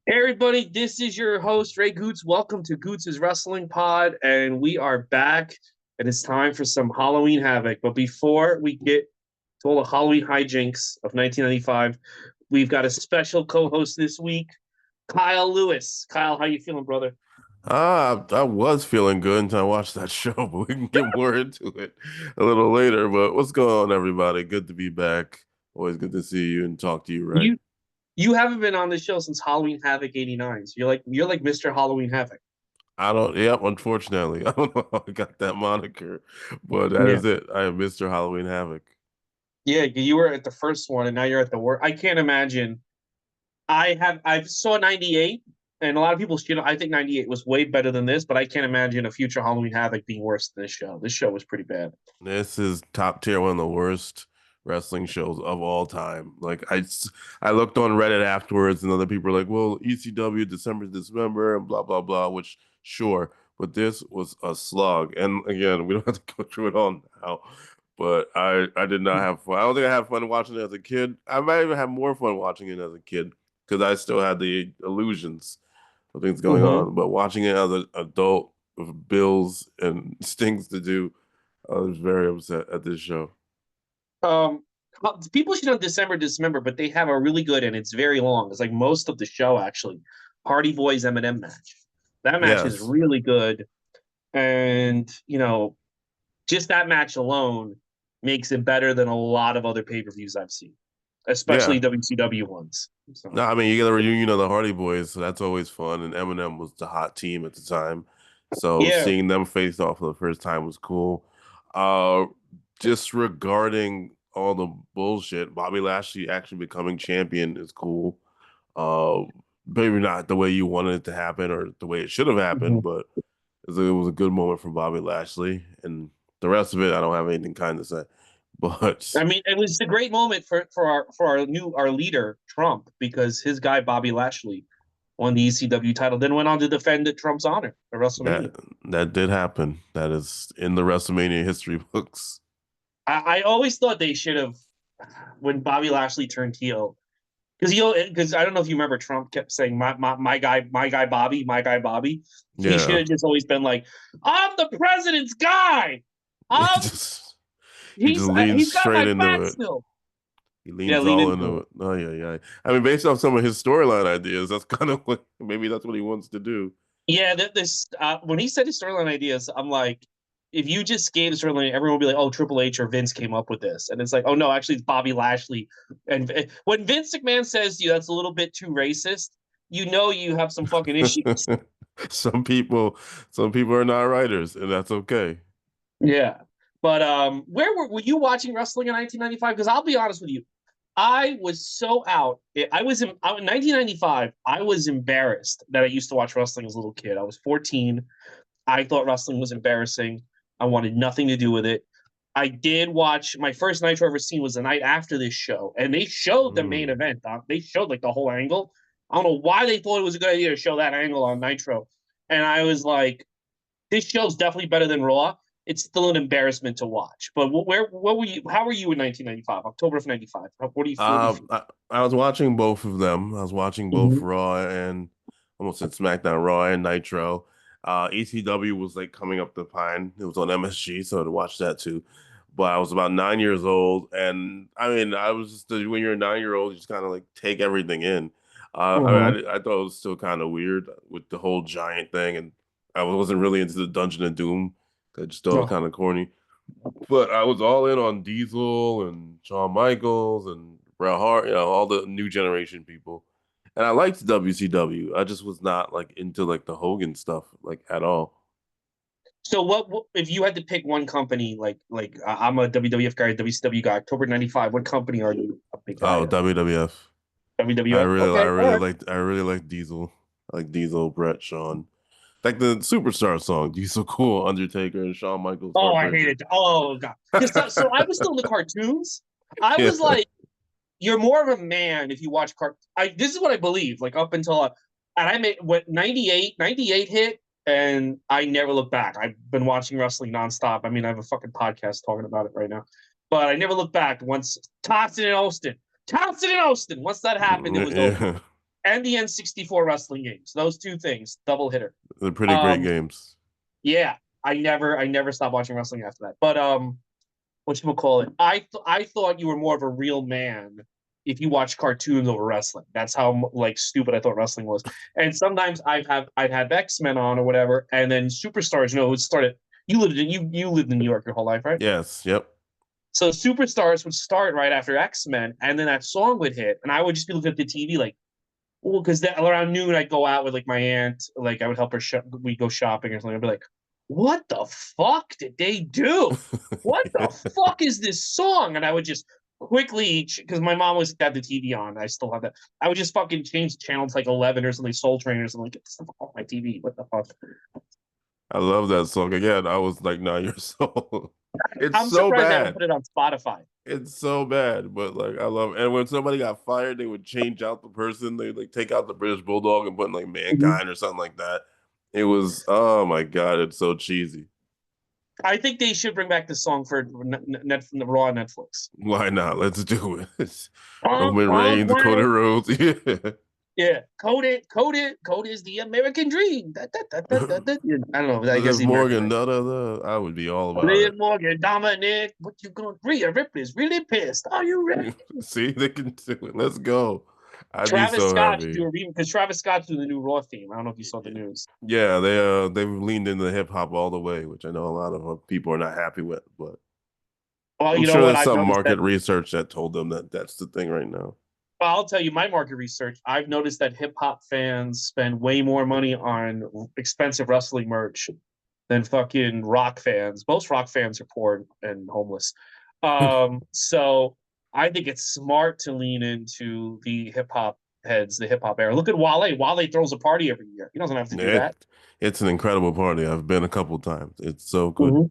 Hey everybody, this is your host Ray Goots. Welcome to Goots' Wrestling Pod, and we are back, and it's time for some Halloween Havoc. But before we get to all the Halloween hijinks of 1995, we've got a special co-host this week, Kyle Lewis. Kyle, how you feeling, brother? I was feeling good until I watched that show, but we can get more into it a little later. But what's going on, everybody? Good to be back. Always good to see you and talk to you, Ray. You you haven't been on this show since Halloween Havoc '89, so you're like Mr. Halloween Havoc. Yep, unfortunately, I don't know how I got that moniker, but that Yeah, is it. I am Mr. Halloween Havoc. yeah. You were at the first one, and now you're at the worst. I can't imagine. I saw '98, and a lot of people, I think '98 was way better than this, but I can't imagine a future Halloween Havoc being worse than this show. This show was pretty bad. This is top tier, one of the worst wrestling shows of all time. I looked on Reddit afterwards, and other people were like, "Well, ECW December to December and blah blah blah," which sure, but this was a slog. And again, we don't have to go through it all now. But I did not have fun. I don't think I had fun watching it as a kid. I might even have more fun watching it as a kid because I still had the illusions of things going Mm-hmm. on. But watching it as an adult with bills and things to do, I was very upset at this show. Um, People should know December, Dismember, but they have a really good, and it's very long. It's like most of the show actually. Hardy Boys Eminem match. That match is Yes. really good, and just that match alone makes it better than a lot of other pay-per-views I've seen, especially Yeah. WCW ones. No, So I mean, you get a reunion of the Hardy Boys, so that's always fun. And Eminem was the hot team at the time. So yeah. seeing them face off for the first time was cool. Uh, just regarding all the bullshit, Bobby Lashley actually becoming champion is cool. Uh, Maybe not the way you wanted it to happen or the way it should have happened, Mhm. but it was a good moment for Bobby Lashley. And the rest of it, I don't have anything kind to say. But I mean, it was a great moment for our leader Trump because his guy Bobby Lashley won the ECW title, then went on to defend Trump's honor at WrestleMania. that that did happen. That is in the WrestleMania history books. I always thought they should have when Bobby Lashley turned heel because I don't know if you remember Trump kept saying my guy Bobby. He should Yeah. have just always been like, I'm the president's guy. He I'm just he just leans he's got straight my into back it. still. He Yeah, leans lean all into into it. it. Oh yeah, yeah. I mean, based off some of his storyline ideas, that's kind of what maybe that's what he wants to do. Yeah, this when he said his storyline ideas, I'm like, if you just gave the storyline, everyone would be like, "Oh, Triple H or Vince came up with this," and it's like, "Oh no, actually, it's Bobby Lashley." And when Vince McMahon says to you that's a little bit too racist, you know you have some fucking issues. Some people, some people are not writers, and that's okay. Yeah, but where were you watching wrestling in 1995? Because I'll be honest with you, I was so out. In 1995. I was embarrassed that I used to watch wrestling as a little kid. I was 14. I thought wrestling was embarrassing. I wanted nothing to do with it. I did watch my first Nitro ever seen was the night after this show, and they showed the main Mm. event. They showed like the whole angle. I don't know why they thought it was a good idea to show that angle on Nitro, and I was like, "This show's definitely better than Raw." It's still an embarrassment to watch. But what were you? How were you in 1995? October of '95. What do you feel? I was watching both of them. I was watching both Mm-hmm. Raw and almost said SmackDown, Raw and Nitro. ECW was like coming up the pine. It was on MSG, so to watch that too. But I was about 9 years old, and I mean, I was just when you're a 9 year old, you just kind of like take everything in. Uh-huh. I thought it was still kind of weird with the whole giant thing, and I wasn't really into the Dungeon of Doom. I just thought it was No. kind of corny. But I was all in on Diesel and Shawn Michaels and Bret Hart, all the new generation people. And I liked WCW. I just was not like into like the Hogan stuff like at all. So what if you had to pick one company like I'm a WWF guy, WCW guy, October '95, what company are you a big guy Oh, of? WWF. WWF? Okay, all right. I really like Diesel. I like Diesel, Bret, Shawn. Like the Superstar song, Diesel Cool, Undertaker, and Shawn Michaels, Oh, I hate Heartbreaker. it. Oh god. So I was still in the cartoons. I Yeah. was like, you're more of a man if you watch I this is what I believe, like up until and I made what 98 hit and I never looked back. I've been watching wrestling nonstop. I mean, I have a fucking podcast talking about it right now. But I never looked back once Thompson and Austin. Thompson and Austin. Once that happened, it was over. Yeah. and the N64 wrestling games. Those two things, double hitter. They're pretty great Um, games. yeah, I never stopped watching wrestling after that. But what you call it? I thought you were more of a real man if you watch cartoons over wrestling. That's how like stupid I thought wrestling was. And sometimes I'd have X-Men on or whatever, and then Superstars. You know, it started. You lived in New York your whole life, right? Yes, yep. So Superstars would start right after X-Men, and then that song would hit, and I would just be looking at the TV like, well, because around noon I'd go out with like my aunt, like I would help her. We'd go shopping or something. I'd be like, "What the fuck did they do? What the fuck is this song?" And I would just quickly, because my mom was had the TV on. I still have that. I would just fucking change the channel to like 11 or something, Soul Train or something. Like, get this stuff off my TV. What the fuck? I love that song. Again, I was like 9 years old. It's I'm so surprised they haven't bad. put it on Spotify. It's so bad, but like I love it. And when somebody got fired, they would change out the person. They like take out the British Bulldog and put like Mhm. Mankind or something like that. It was oh my god, it's so cheesy. I think they should bring back the song for Raw on Netflix. Why not? Let's do it. Womp, Roman womp, Reigns, Cody womp. Rhodes. Yeah. Yeah, code is the American dream. I don't know. I guess Liv the American Morgan, dream. da, da, da. I would be all about Liv it. Morgan, Dominic, what you gonna Rhea Ripley's really pissed. Are you ready? See, they can do it. Let's go. I'd be Travis so Scott should happy. do a remake because Travis Scott's doing the new Raw theme. I don't know if you saw the news. Yeah, they've leaned into hip hop all the way, which I know a lot of people are not happy with, but Well, I'm you know sure what? there's I've some noticed that. market research that told them that that's the thing right now. Well, I'll tell you my market research. I've noticed that hip hop fans spend way more money on expensive wrestling merch than fucking rock fans. Most rock fans are poor and homeless. So I think it's smart to lean into the hip hop heads, the hip hop era. Look at Wale. Wale throws a party every year. He doesn't have to do that. It's an incredible party. I've been a couple times. It's so good. Mhm.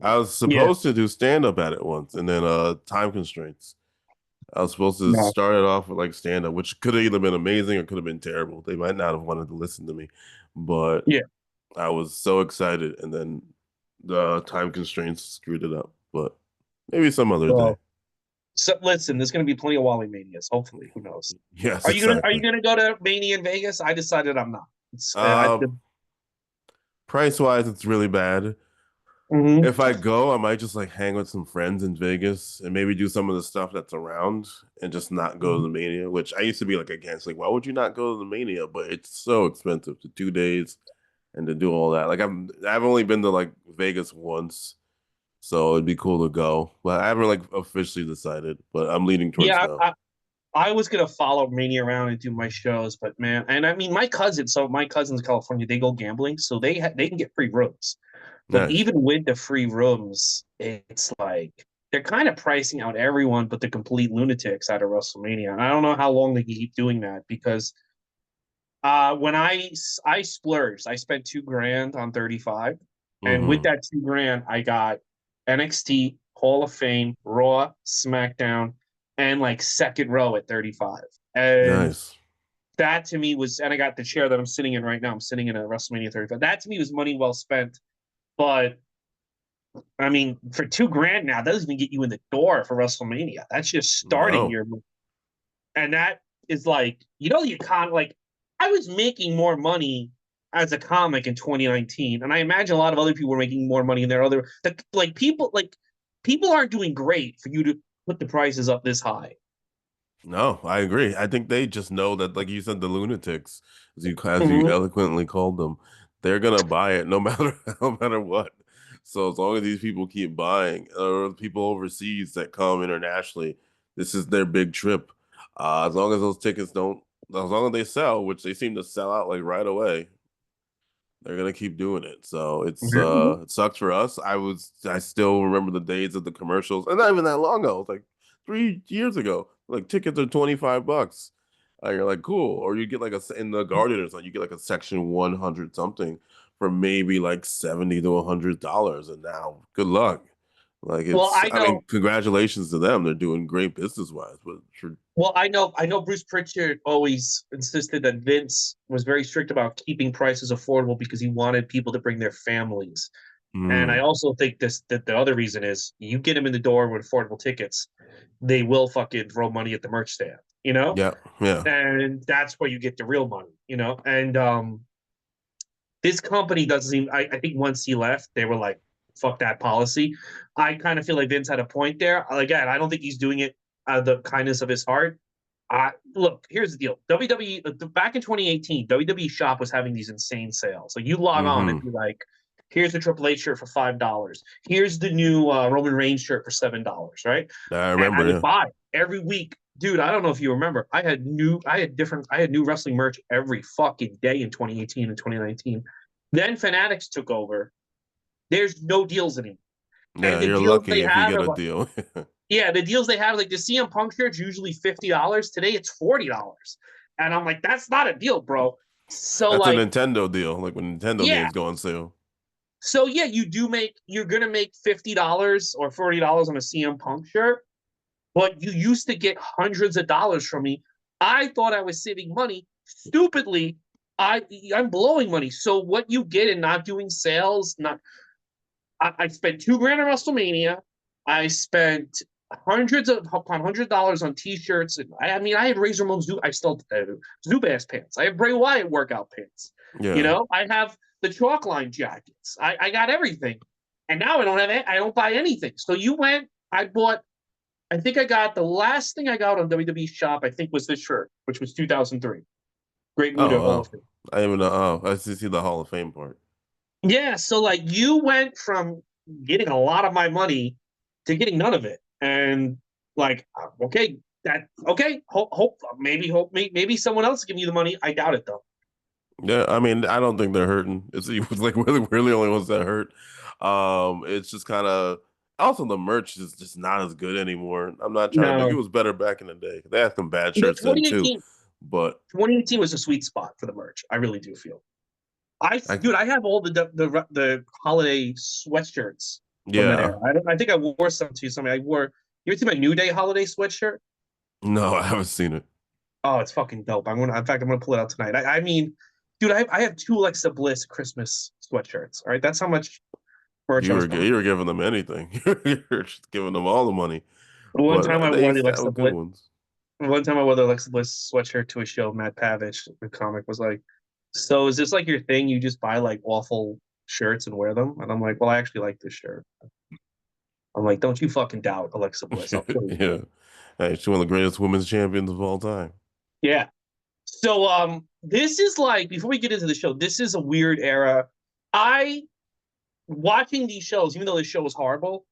I was Yeah. supposed to do stand up at it once, and then time constraints. I was supposed to No. start it off with like stand up, which could have either been amazing or could have been terrible. They might not have wanted to listen to me, but Yeah. I was so excited, and then the time constraints screwed it up. But maybe some other day. Well, so listen, there's going to be plenty of Wally manias. Hopefully, who knows? Yes, Are you exactly. gonna go to Mania in Vegas? I decided I'm not. Uh, Price wise, it's really bad. Mhm. If I go, I might just like hang with some friends in Vegas and maybe do some of the stuff that's around and just not go to the Mania, which I used to be like against. Like, why would you not go to the Mania? But it's so expensive to 2 days and to do all that. Like, I've only been to like Vegas once, so it'd be cool to go. But I haven't like officially decided. But I'm leaning towards Yeah, no. I was gonna follow Mania around and do my shows, but man, and I mean my cousins. So my cousins in California, they go gambling, so they can get free rooms. But Nice. even with the free rooms, it's like they're kind of pricing out everyone but the complete lunatics out of WrestleMania. And I don't know how long they can keep doing that because when I splurged, I spent 2 grand on 35, and with Mm-hmm. that 2 grand, I got NXT, Hall of Fame, Raw, SmackDown, and like second row at 35. And Nice. that to me was, and I got the chair that I'm sitting in right now. I'm sitting in a WrestleMania 35. That to me was money well spent. But I mean, for 2 grand now, that doesn't even get you in the door for WrestleMania. That's just starting No. your, and that is like, you can't like. I was making more money as a comic in 2019, and I imagine a lot of other people were making more money in their other people aren't doing great for you to put the prices up this high. No, I agree. I think they just know that, like you said, the lunatics, as you Mhm. eloquently called them, they're gonna buy it no matter no matter what. So as long as these people keep buying, or people overseas that come internationally, this is their big trip. As long as those tickets don't, as long as they sell, which they seem to sell out like right away, they're gonna keep doing it. So Mhm. it sucks for us. I still remember the days of the commercials, and not even that long ago. It's like 3 years ago. Like tickets are $25. And you're like, cool. Or you get like in the Guardian or something, you get like a section 100 something for maybe like $70 to $100. And now good luck. Like Well, I I mean, know. congratulations to them. They're doing great business wise, but for, Well, I know. Bruce Pritchard always insisted that Vince was very strict about keeping prices affordable because he wanted people to bring their families. And I mm, also think that the other reason is you get them in the door with affordable tickets, they will fucking throw money at the merch stand. you know, Yeah, yeah. and that's where you get the real money, you know. And this company doesn't seem. I think once he left, they were like, "Fuck that policy." I kind of feel like Vince had a point there. Again, I don't think he's doing it out of the kindness of his heart. Look, here's the deal. WWE back in 2018, WWE Shop was having these insane sales. Like you log on and Mm-hmm. be like, "Here's the Triple H shirt for $5. Here's the new Roman Reigns shirt for $7." Right? I And I remember, would yeah. buy every week. Dude, I don't know if you remember. I had new wrestling merch every fucking day in 2018 and 2019. Then Fanatics took over. There's no deals anymore. And Yeah, the you're deals they lucky if you have get are a like, deal. yeah, the deals they have, like the CM Punk shirt's usually $50. Today it's $40. And I'm like, that's not a deal, bro. So That's a like, Nintendo deal, like when Nintendo yeah. games go on sale. So yeah, you're gonna make $50 or $40 on a CM Punk shirt, but you used to get hundreds of dollars from me. I thought I was saving money. Stupidly, I'm blowing money. So what you get in not doing sales, not I spent 2 grand on WrestleMania. I spent hundreds of dollars on T-shirts, and I mean, I had Razor Ramon I still have Zubaz pants. I have Bray Wyatt workout pants. You Yeah. know, I have the chalk line jackets. I got everything, and now I don't have. I don't buy anything. So you went. I bought. I think I got the last thing I got on WWE Shop. I think was this shirt, which was 2003. Great Muta Oh, Hall of wow. Fame. I even know. Oh, I see the Hall of Fame part. Yeah, so like you went from getting a lot of my money to getting none of it, and like okay, that okay. Maybe someone else give you the money. I doubt it though. Yeah, I mean, I don't think they're hurting. It's like we're the only ones that hurt. It's just kind of also the merch is just not as good anymore. I'm not trying to like it No, was better back in the day. They had some bad the shirts then too, 2018 but 2018 was a sweet spot for the merch. I really do feel. I Dude, I have all the holiday sweatshirts from that yeah, era. I think I wore some to something. I wore. You ever see my New Day holiday sweatshirt? no, I haven't seen it. Oh, it's fucking dope. In fact, I'm gonna pull it out tonight. I mean, dude, I have two Alexa Bliss Christmas sweatshirts. All right, that's how much merch I was buying. You were giving them anything. You're just giving them all the money, One time but I they wore the used to Alexa have good Bliss. ones. One time I wore the Alexa Bliss sweatshirt to a show. Matt Pavich, the comic, was like, "So is this like your thing? You just buy like awful shirts and wear them?" And I'm like, "Well, I actually like this shirt." I'm like, "Don't you fucking doubt Alexa Bliss? I'll kill you." Yeah, hey, she's one of the greatest women's champions of all time. Yeah. So this is like before we get into the show, this is a weird era. I watching these shows, even though this show is horrible,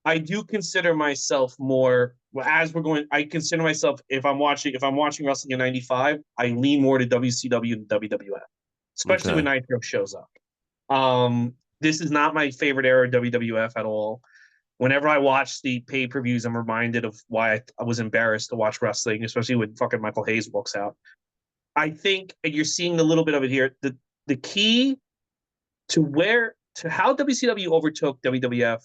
I do consider myself more well, as we're going. I consider myself if I'm watching wrestling in '95, I lean more to WCW and WWF, especially when Okay, Nitro shows up. This is not my favorite era of WWF at all. Whenever I watch the pay per views, I'm reminded of why I was embarrassed to watch wrestling, especially when fucking Michael Hayes walks out. I think, and you're seeing a little bit of it here. The key to how WCW overtook WWF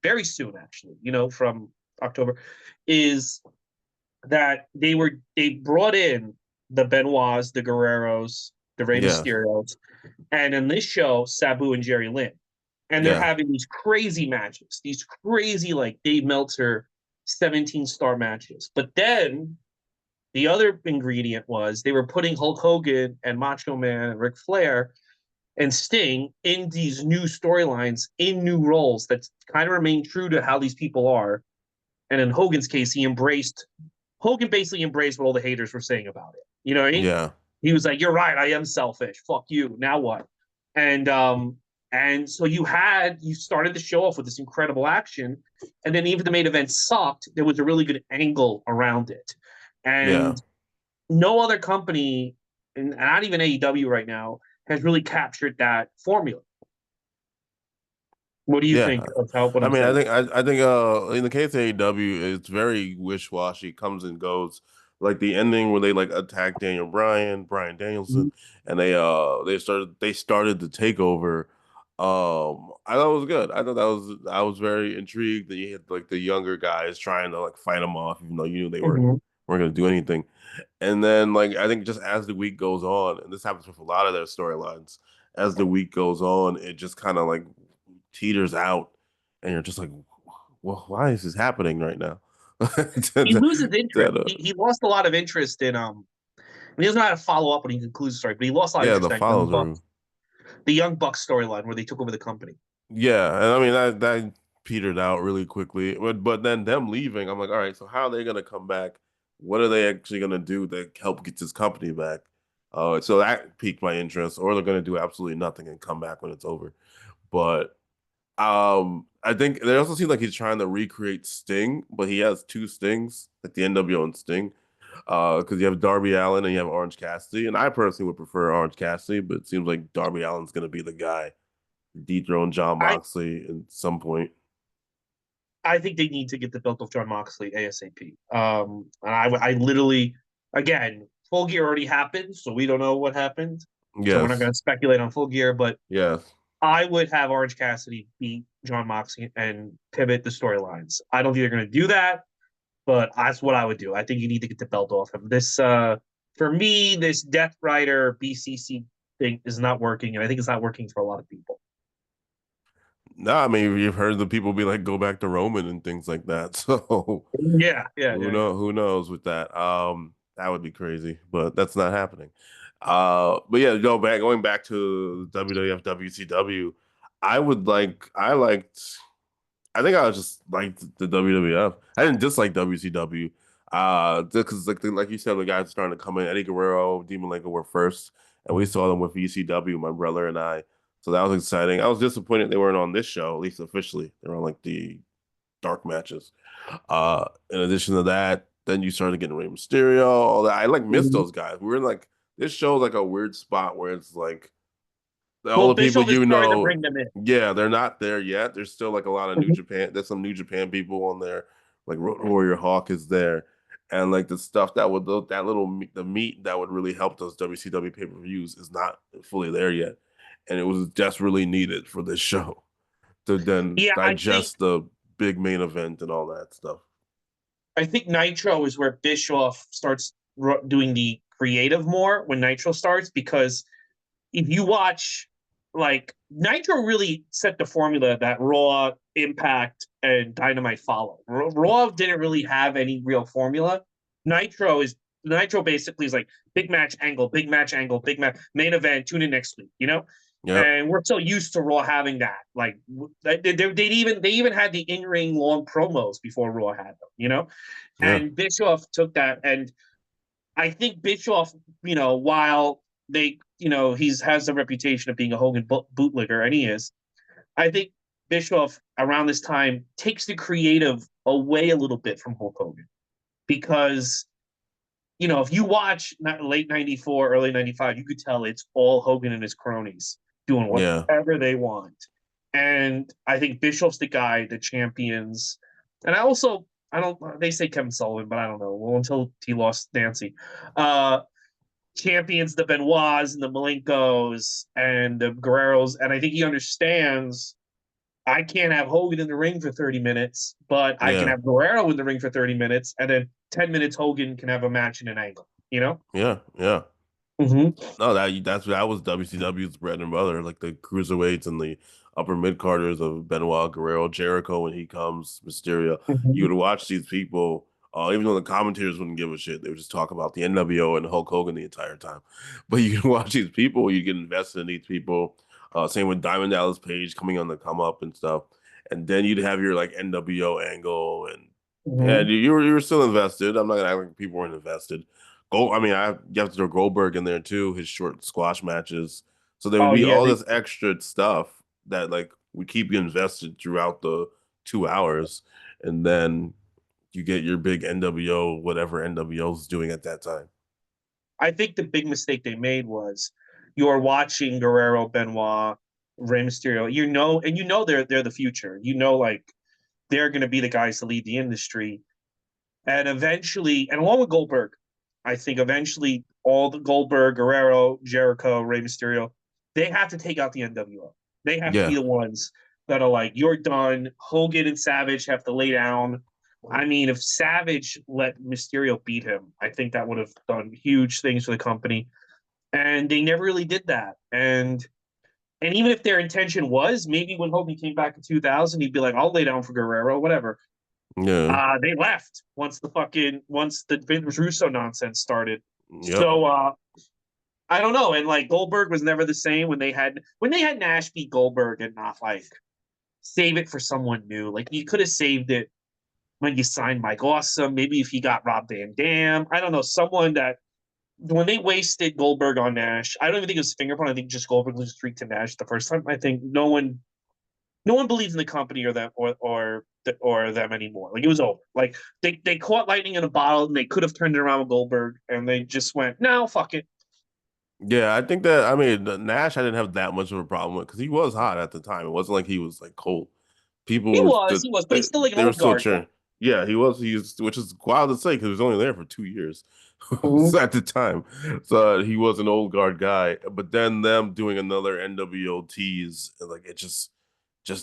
very soon, actually, from October, is that they brought in the Benoits, the Guerreros, the Rey yeah, Mysterios, and in this show, Sabu and Jerry Lynn. And they're yeah, having these crazy matches, these crazy like Dave Meltzer 17-star matches. But then the other ingredient was they were putting Hulk Hogan and Macho Man and Ric Flair and Sting in these new storylines, in new roles that kind of remain true to how these people are. And in Hogan's case, Hogan basically embraced what all the haters were saying about it. You know what I mean? yeah, He was like, "You're right, I am selfish. Fuck you. Now what?" And so you started the show off with this incredible action, and then even the main event sucked. There was a really good angle around it, yeah. and no other company, and not even AEW right now, has really captured that formula. What do you Yeah, think of how what I I'm mean, saying? I think in the case of AEW, it's very wish-washy, comes and goes. Like the ending where they like attack Brian Mhm. Danielson, and they started the takeover. I thought it was good. I was very intrigued that you had like the younger guys trying to like fight them off, even though you knew they Mhm. weren't gonna do anything. And then like I think just as the week goes on, and this happens with a lot of their storylines, as the week goes on, it just kind of like teeters out, and you're just like, well, why is this happening right now? He loses interest. That, He lost a lot of interest in he doesn't know how to follow up when he concludes the story, but he lost a lot of yeah, the interest in follow through. The Young Bucks storyline where they took over the company. Yeah, and I mean that petered out really quickly. But then them leaving, I'm like, all right, so how are they gonna come back? What are they actually gonna do to help get this company back? So that piqued my interest, or they're gonna do absolutely nothing and come back when it's over. But I think they also seem like he's trying to recreate Sting, but he has two Stings, like the NWO and Sting. Because you have Darby Allin and you have Orange Cassidy, and I personally would prefer Orange Cassidy, but it seems like Darby Allin's gonna be the guy dethrone John I Moxley at some point. I think they need to get the belt of John Moxley ASAP. And I literally, again, Full Gear already happened, so we don't know what happened. So we're not going Yes, to speculate on Full Gear, but yes. I would have Orange Cassidy beat John Moxley and pivot the storylines. I don't think they're going to do that, but that's what I would do. I think you need to get the belt off him. For me, this Death Rider BCC thing is not working, and I think it's not working for a lot of people. No, I mean you've heard the people be like, go back to Roman and things like that. So Yeah, yeah, who yeah, yeah. know who knows with that. That would be crazy, but that's not happening. But yeah, going back to WWF WCW, I liked I think I was just liked the WWF. I didn't dislike WCW. Because like you said, the guys starting to come in. Eddie Guerrero, Demon Malenko were first, and we saw them with ECW, my brother and I. So that was exciting. I was disappointed they weren't on this show, at least officially. They were on like the dark matches. In addition to that, then you started getting Rey Mysterio, all that. I like missed Mhm. those guys. We were in like this show's like a weird spot where it's like all Well, the people Bischoff is you starting to know, bring them in. yeah, they're not there yet. There's still like a lot of New Mhm. Japan. There's some New Japan people on there, like Road Warrior Hawk is there, and like the stuff that would that little the meat that would really help those WCW pay per views is not fully there yet, and it was desperately needed for this show to then Yeah, digest the big main event and all that stuff. I think Nitro is where Bischoff starts doing the creative more when Nitro starts because if you watch like Nitro really set the formula that Raw, Impact, and Dynamite follow. Raw didn't really have any real formula. Nitro is Nitro basically is like big match angle, big match main event. Tune in next week, you know. Yeah, And we're so used to Raw having that. Like they even had the in ring long promos before Raw had them, you know. yeah, And Bischoff took that, and I think Bischoff, while he's has the reputation of being a Hogan bootlegger, and he is. I think Bischoff around this time takes the creative away a little bit from Hulk Hogan because if you watch late '94, early '95, you could tell it's all Hogan and his cronies doing yeah, whatever they want, and I think Bischoff's the guy that champions. And I don't. They say Kevin Sullivan, but I don't know. Well, until he lost Nancy, uh, champions the Benoits and the Malenkos and the Guerreros, and I think he understands. I can't have Hogan in the ring for 30 minutes, but I can yeah, have Guerrero in the ring for 30 minutes, and then 10 minutes Hogan can have a match in an angle, you know? yeah, yeah. Mm-hmm. No, that was WCW's bread and butter, like the cruiserweights and the upper mid carders of Benoit, Guerrero, Jericho when he comes, Mysterio. You Mm-hmm. would watch these people, even though the commentators wouldn't give a shit, they would just talk about the NWO and Hulk Hogan the entire time. But you can watch these people, you get invested in these people. Same with Diamond Dallas Page coming on the come up and stuff, and then you'd have your like NWO angle and Mm-hmm. you were still invested. I'm not gonna act like people weren't invested. I mean, you have to throw Goldberg in there too, his short squash matches. So there would Oh be yeah, all this extra stuff that like would keep you invested throughout the 2 hours, and then you get your big NWO, whatever NWO is doing at that time. I think the big mistake they made was you're watching Guerrero, Benoit, Rey Mysterio. And they're the future. Like they're going to be the guys to lead the industry. And eventually, and along with Goldberg, I think eventually all the Goldberg, Guerrero, Jericho, Rey Mysterio, they have to take out the NWO. They have to be Yeah, the ones that are like, you're done. Hogan and Savage have to lay down. I mean, if Savage let Mysterio beat him, I think that would have done huge things for the company. And they never really did that. And even if their intention was maybe when Hogan came back in 2000, he'd be like, I'll lay down for Guerrero, whatever. Yeah. They left once the Vince Russo nonsense started. Yep. So I don't know. And like Goldberg was never the same when they had Nash beat Goldberg and not like save it for someone new. Like you could have saved it when you signed Mike Awesome. Maybe if he got Rob Van Dam. I don't know, someone that when they wasted Goldberg on Nash, I don't even think it was finger point. I think just Goldberg lose streak to Nash the first time. I think no one believes in the company or them or them anymore. Like it was over. Like they caught lightning in a bottle and they could have turned it around with Goldberg and they just went, no, fuck it. Yeah, I think that I mean Nash I didn't have that much of a problem with because he was hot at the time. It wasn't like he was like cold. People were He was, but they, he's still like an they were old still guard guy. cheering. Yeah, he was. He's which is wild to say because he was only there for 2 years Mhm. at the time. So he was an old guard guy. But then them doing another NWO tease, like it just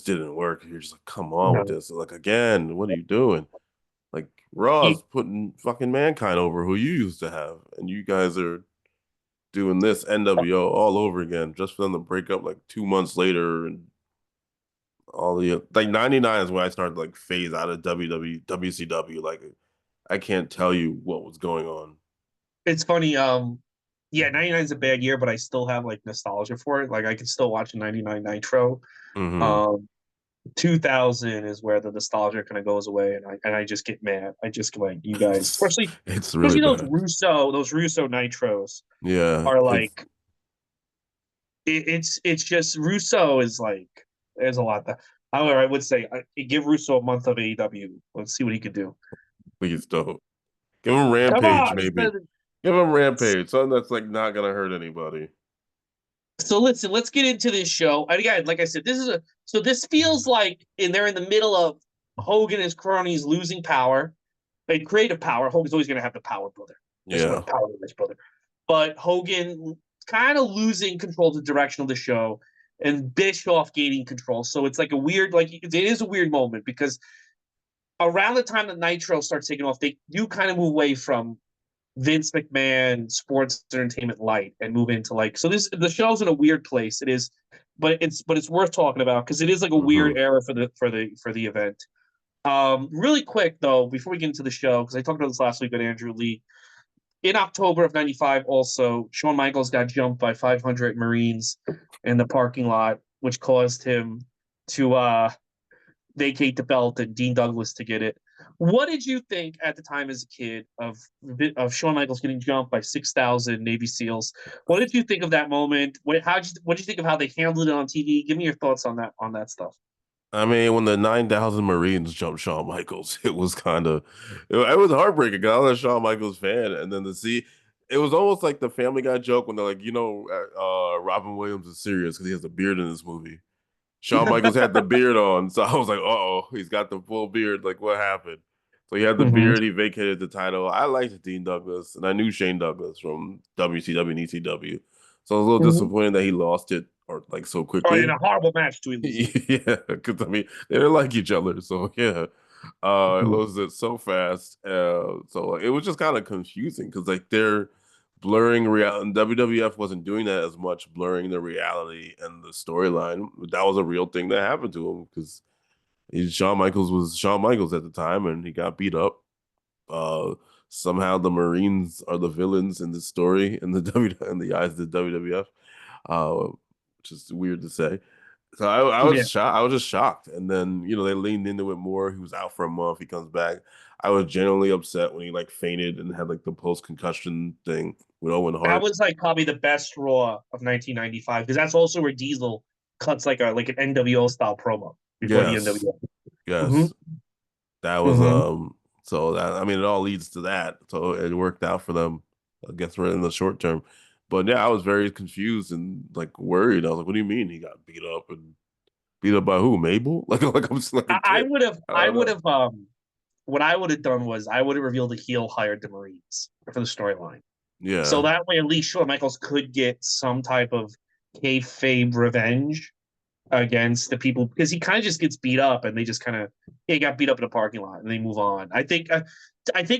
didn't work. You're just like, come on with No. this. Like again, what are you doing? Like Raw's putting fucking Mankind over who you used to have, and you guys are doing this NWO all over again just for them to break up like 2 months later and all the like 99 is when I started like phase out of WCW. Like I can't tell you what was going on. It's funny. Yeah, 99 is a bad year, but I still have like nostalgia for it. Like I can still watch a 99 Nitro. Hmm. Um, 2000 is where the nostalgia kind of goes away, and I just get mad. I just like you guys, It's really especially bad. Those Russo Nitros Yeah, are it's like it's just Russo is like there's a lot that. However, I would say give Russo a month of AEW. Let's see what he could do. please don't. Give him Come Rampage, on, he's maybe. better. Give him Rampage, something that's like not gonna hurt anybody. So listen, let's get into this show. And again, like I said, this feels like and they're in the middle of Hogan and his cronies losing power. They creative power. Hogan's always gonna have the power brother. There's no Yeah. power in this brother. But Hogan kind of losing control of the direction of the show and Bischoff gaining control. So it's like a weird, like it is a weird moment because around the time that Nitro starts taking off, they do kind of move away from Vince McMahon sports entertainment light and move into like so this the show's in a weird place. It is, but it's worth talking about because it is like a Hmm. weird era for the event. Really quick though, before we get into the show, because I talked about this last week with Andrew Lee. In October of '95, also Shawn Michaels got jumped by 500 Marines in the parking lot, which caused him to vacate the belt and Dean Douglas to get it. What did you think at the time as a kid of Shawn Michaels getting jumped by 6,000 Navy SEALs? What did you think of that moment? What did you think of how they handled it on TV? Give me your thoughts on that stuff. I mean, when the 9,000 Marines jumped Shawn Michaels, it was kind of, it was heartbreaking. 'Cause I was a Shawn Michaels fan, and then to see, it was almost like the Family Guy joke when they're like, Robin Williams is serious because he has a beard in this movie. Shawn Michaels had the beard on, so I was like, "Uh-oh, he's got the full beard. Like, what happened?" So he had the Mm-hmm. beard. He vacated the title. I liked Dean Douglas, and I knew Shane Douglas from WCW and ECW, so I was a little Mm-hmm. disappointed that he lost it or like so Oh, in quickly. a horrible match to lose it. Yeah, because I mean they didn't like each other, so yeah, it Mm-hmm. lost it so fast. So like, it was just kind of confusing because like they're blurring reality. WWF wasn't doing that as much, blurring the reality and the storyline. That was a real thing that happened to him because Shawn Michaels was Shawn Michaels at the time, and he got beat up. Uh, Somehow the Marines are the villains in the story in the in the eyes of the WWF, which is weird to say. So I Yeah. was shocked. I was just shocked. And then, they leaned into it more. He was out for a month. He comes back. I was genuinely upset when he like fainted and had like the post concussion thing with Owen That Hart. was like probably the best Raw of 1995 because that's also where Diesel cuts like an NWO style promo before the Yes. NWO. Mm-hmm. Yes. That was Mm-hmm. so that I mean it all leads to that. So it worked out for them, I guess we're in the short term. But yeah, I was very confused and like worried. I was like, what do you mean he got beat up and beat up by who? Mabel? Like I'm just like a I kid. I I don't would know. have what I would have done was I would have revealed the heel hired the Marines for the storyline. So Yeah. that way, at least Shawn Michaels could get some type of kayfabe revenge against the people because he kind of just gets beat up and they just kind of he got beat up in a parking lot and they move on. I think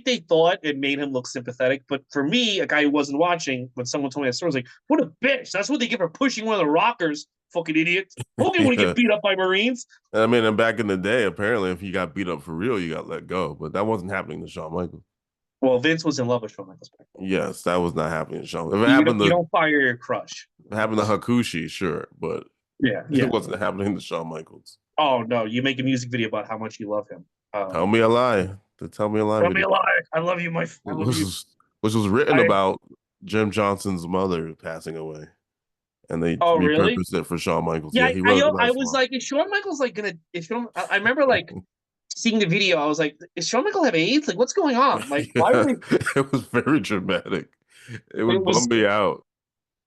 they thought it made him look sympathetic, but for me, a guy who wasn't watching, when someone told me that story, I was like, "What a bitch! That's what they get for pushing one of the rockers, fucking idiots." Hogan would Yeah. get beat up by Marines. I mean, and back in the day, apparently, if you got beat up for real, you got let go. But that wasn't happening to Shawn Michaels. Well, Vince was in love with Shawn Michaels back then. Yes, that was not happening to Shawn. If it You happened don't, you to don't fire your crush. Hakushi, sure, but Yeah, it yeah. wasn't happening to Shawn Michaels. Oh no, you make a music video about how much you love him. Tell me a lie. The Tell Me a Lie Tell me video, a lie. I love you, I love you. which was written I. about Jim Johnson's mother passing away, and they Oh really? repurposed it for Shawn Michaels. Yeah, Yeah, he wrote it about I his was mom. like, is Shawn Michaels like gonna? Is Shawn? I remember like seeing the video. I was like, is Shawn Michaels have AIDS? Like, what's going on? Like, why are Yeah, they? it was very dramatic. It It would bum was me out.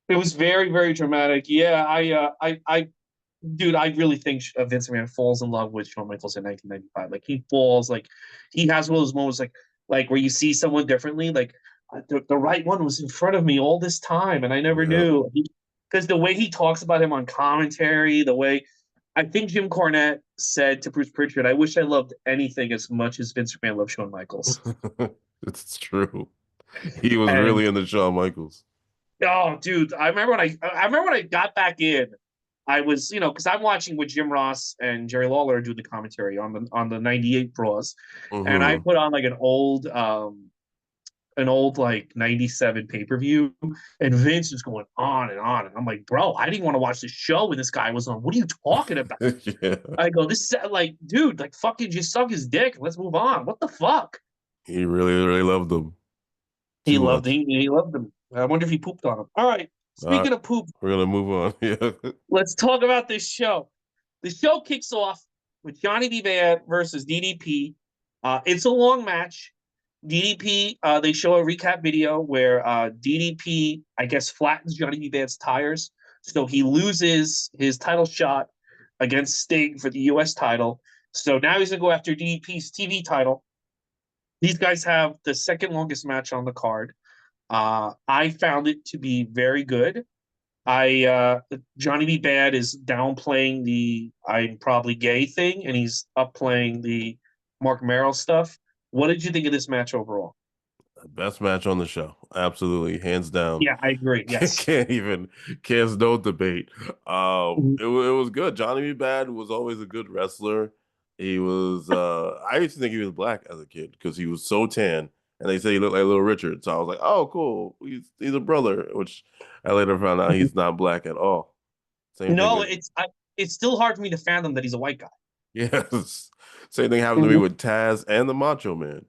it was very very dramatic. Yeah, dude, I really think Vince McMahon falls in love with Shawn Michaels in 1995. Like he falls, like he has one of those moments, like where you see someone differently. Like the right one was in front of me all this time, and I never Yeah. knew. Because the way he talks about him on commentary, the way I think Jim Cornette said to Bruce Pritchard, "I wish I loved anything as much as Vince McMahon loved Shawn Michaels." It's true. He was And really into Shawn Michaels. oh, dude, I remember when I got back in. I was, because I'm watching with Jim Ross and Jerry Lawler do the commentary on the '98 Raws, and I Hmm. put on like an old like '97 pay per view, and Vince is going on and on, and I'm like, bro, I didn't want to watch the show when this guy was on. What are you talking about? Yeah, I go, this is like, dude, like fucking just suck his dick. Let's move on. What the fuck? he really loved them too much. He loved him. I wonder if he pooped on him. All right. All right, Speaking of poop, we're gonna move on. Yeah. let's talk about this show. The show kicks off with Johnny B. Bad versus DDP. It's a long match. DDP, they show a recap video where DDP, I guess, flattens Johnny B. Bad's tires. So he loses his title shot against Sting for the U.S. title. So now he's going to go after DDP's TV title. These guys have the second longest match on the card. I found it to be very good. Johnny B. Bad is downplaying the I'm probably gay thing, and he's up playing the Mark Merrill stuff. What did you think of this match overall? Best match on the show, absolutely, hands down. Yeah, I agree. Yes. Can't no debate. Mhm. It was good. Johnny B. Bad was always a good wrestler. He was. I used to think he was black as a kid because he was so tan, and they say he looked like Little Richard. So I was like, oh, cool. He's a brother, which I later found out he's not black at all. Same thing No, with it's still hard for me to fathom that he's a white guy. yes. Same thing happened to me Mhm. with Taz and the Macho Man.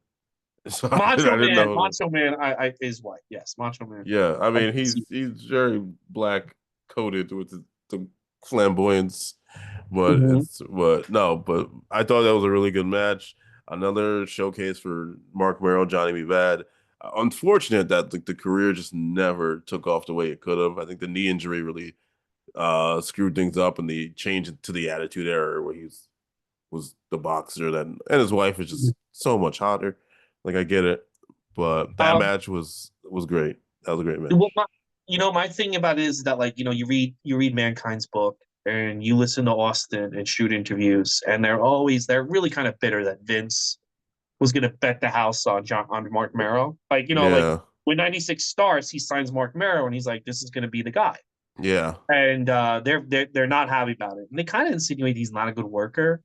So I didn't know. Macho Man, I is white. Yes, Macho Man. Yeah, I I mean can see. he's very black coated with the flamboyance, Mhm. but no, but I thought that was a really good match. Another showcase for Mark Merrill, Johnny B. Bad. Unfortunate that the career just never took off the way it could have. I think the knee injury really screwed things up, and the change to the Attitude Era where was the boxer that, and his wife is just so much hotter. Like I get it, but that Um, match was great. That was a great well, match. my thing about it is that like you read Mankind's book and you listen to Austin and shoot interviews, and they're really kind of bitter that Vince was going to bet the house on Mark Marrow. Like like Yeah, when '96 starts, he signs Mark Marrow, and he's like, this is going to be the guy, yeah. and they're not happy about it, and they kind of insinuate he's not a good worker.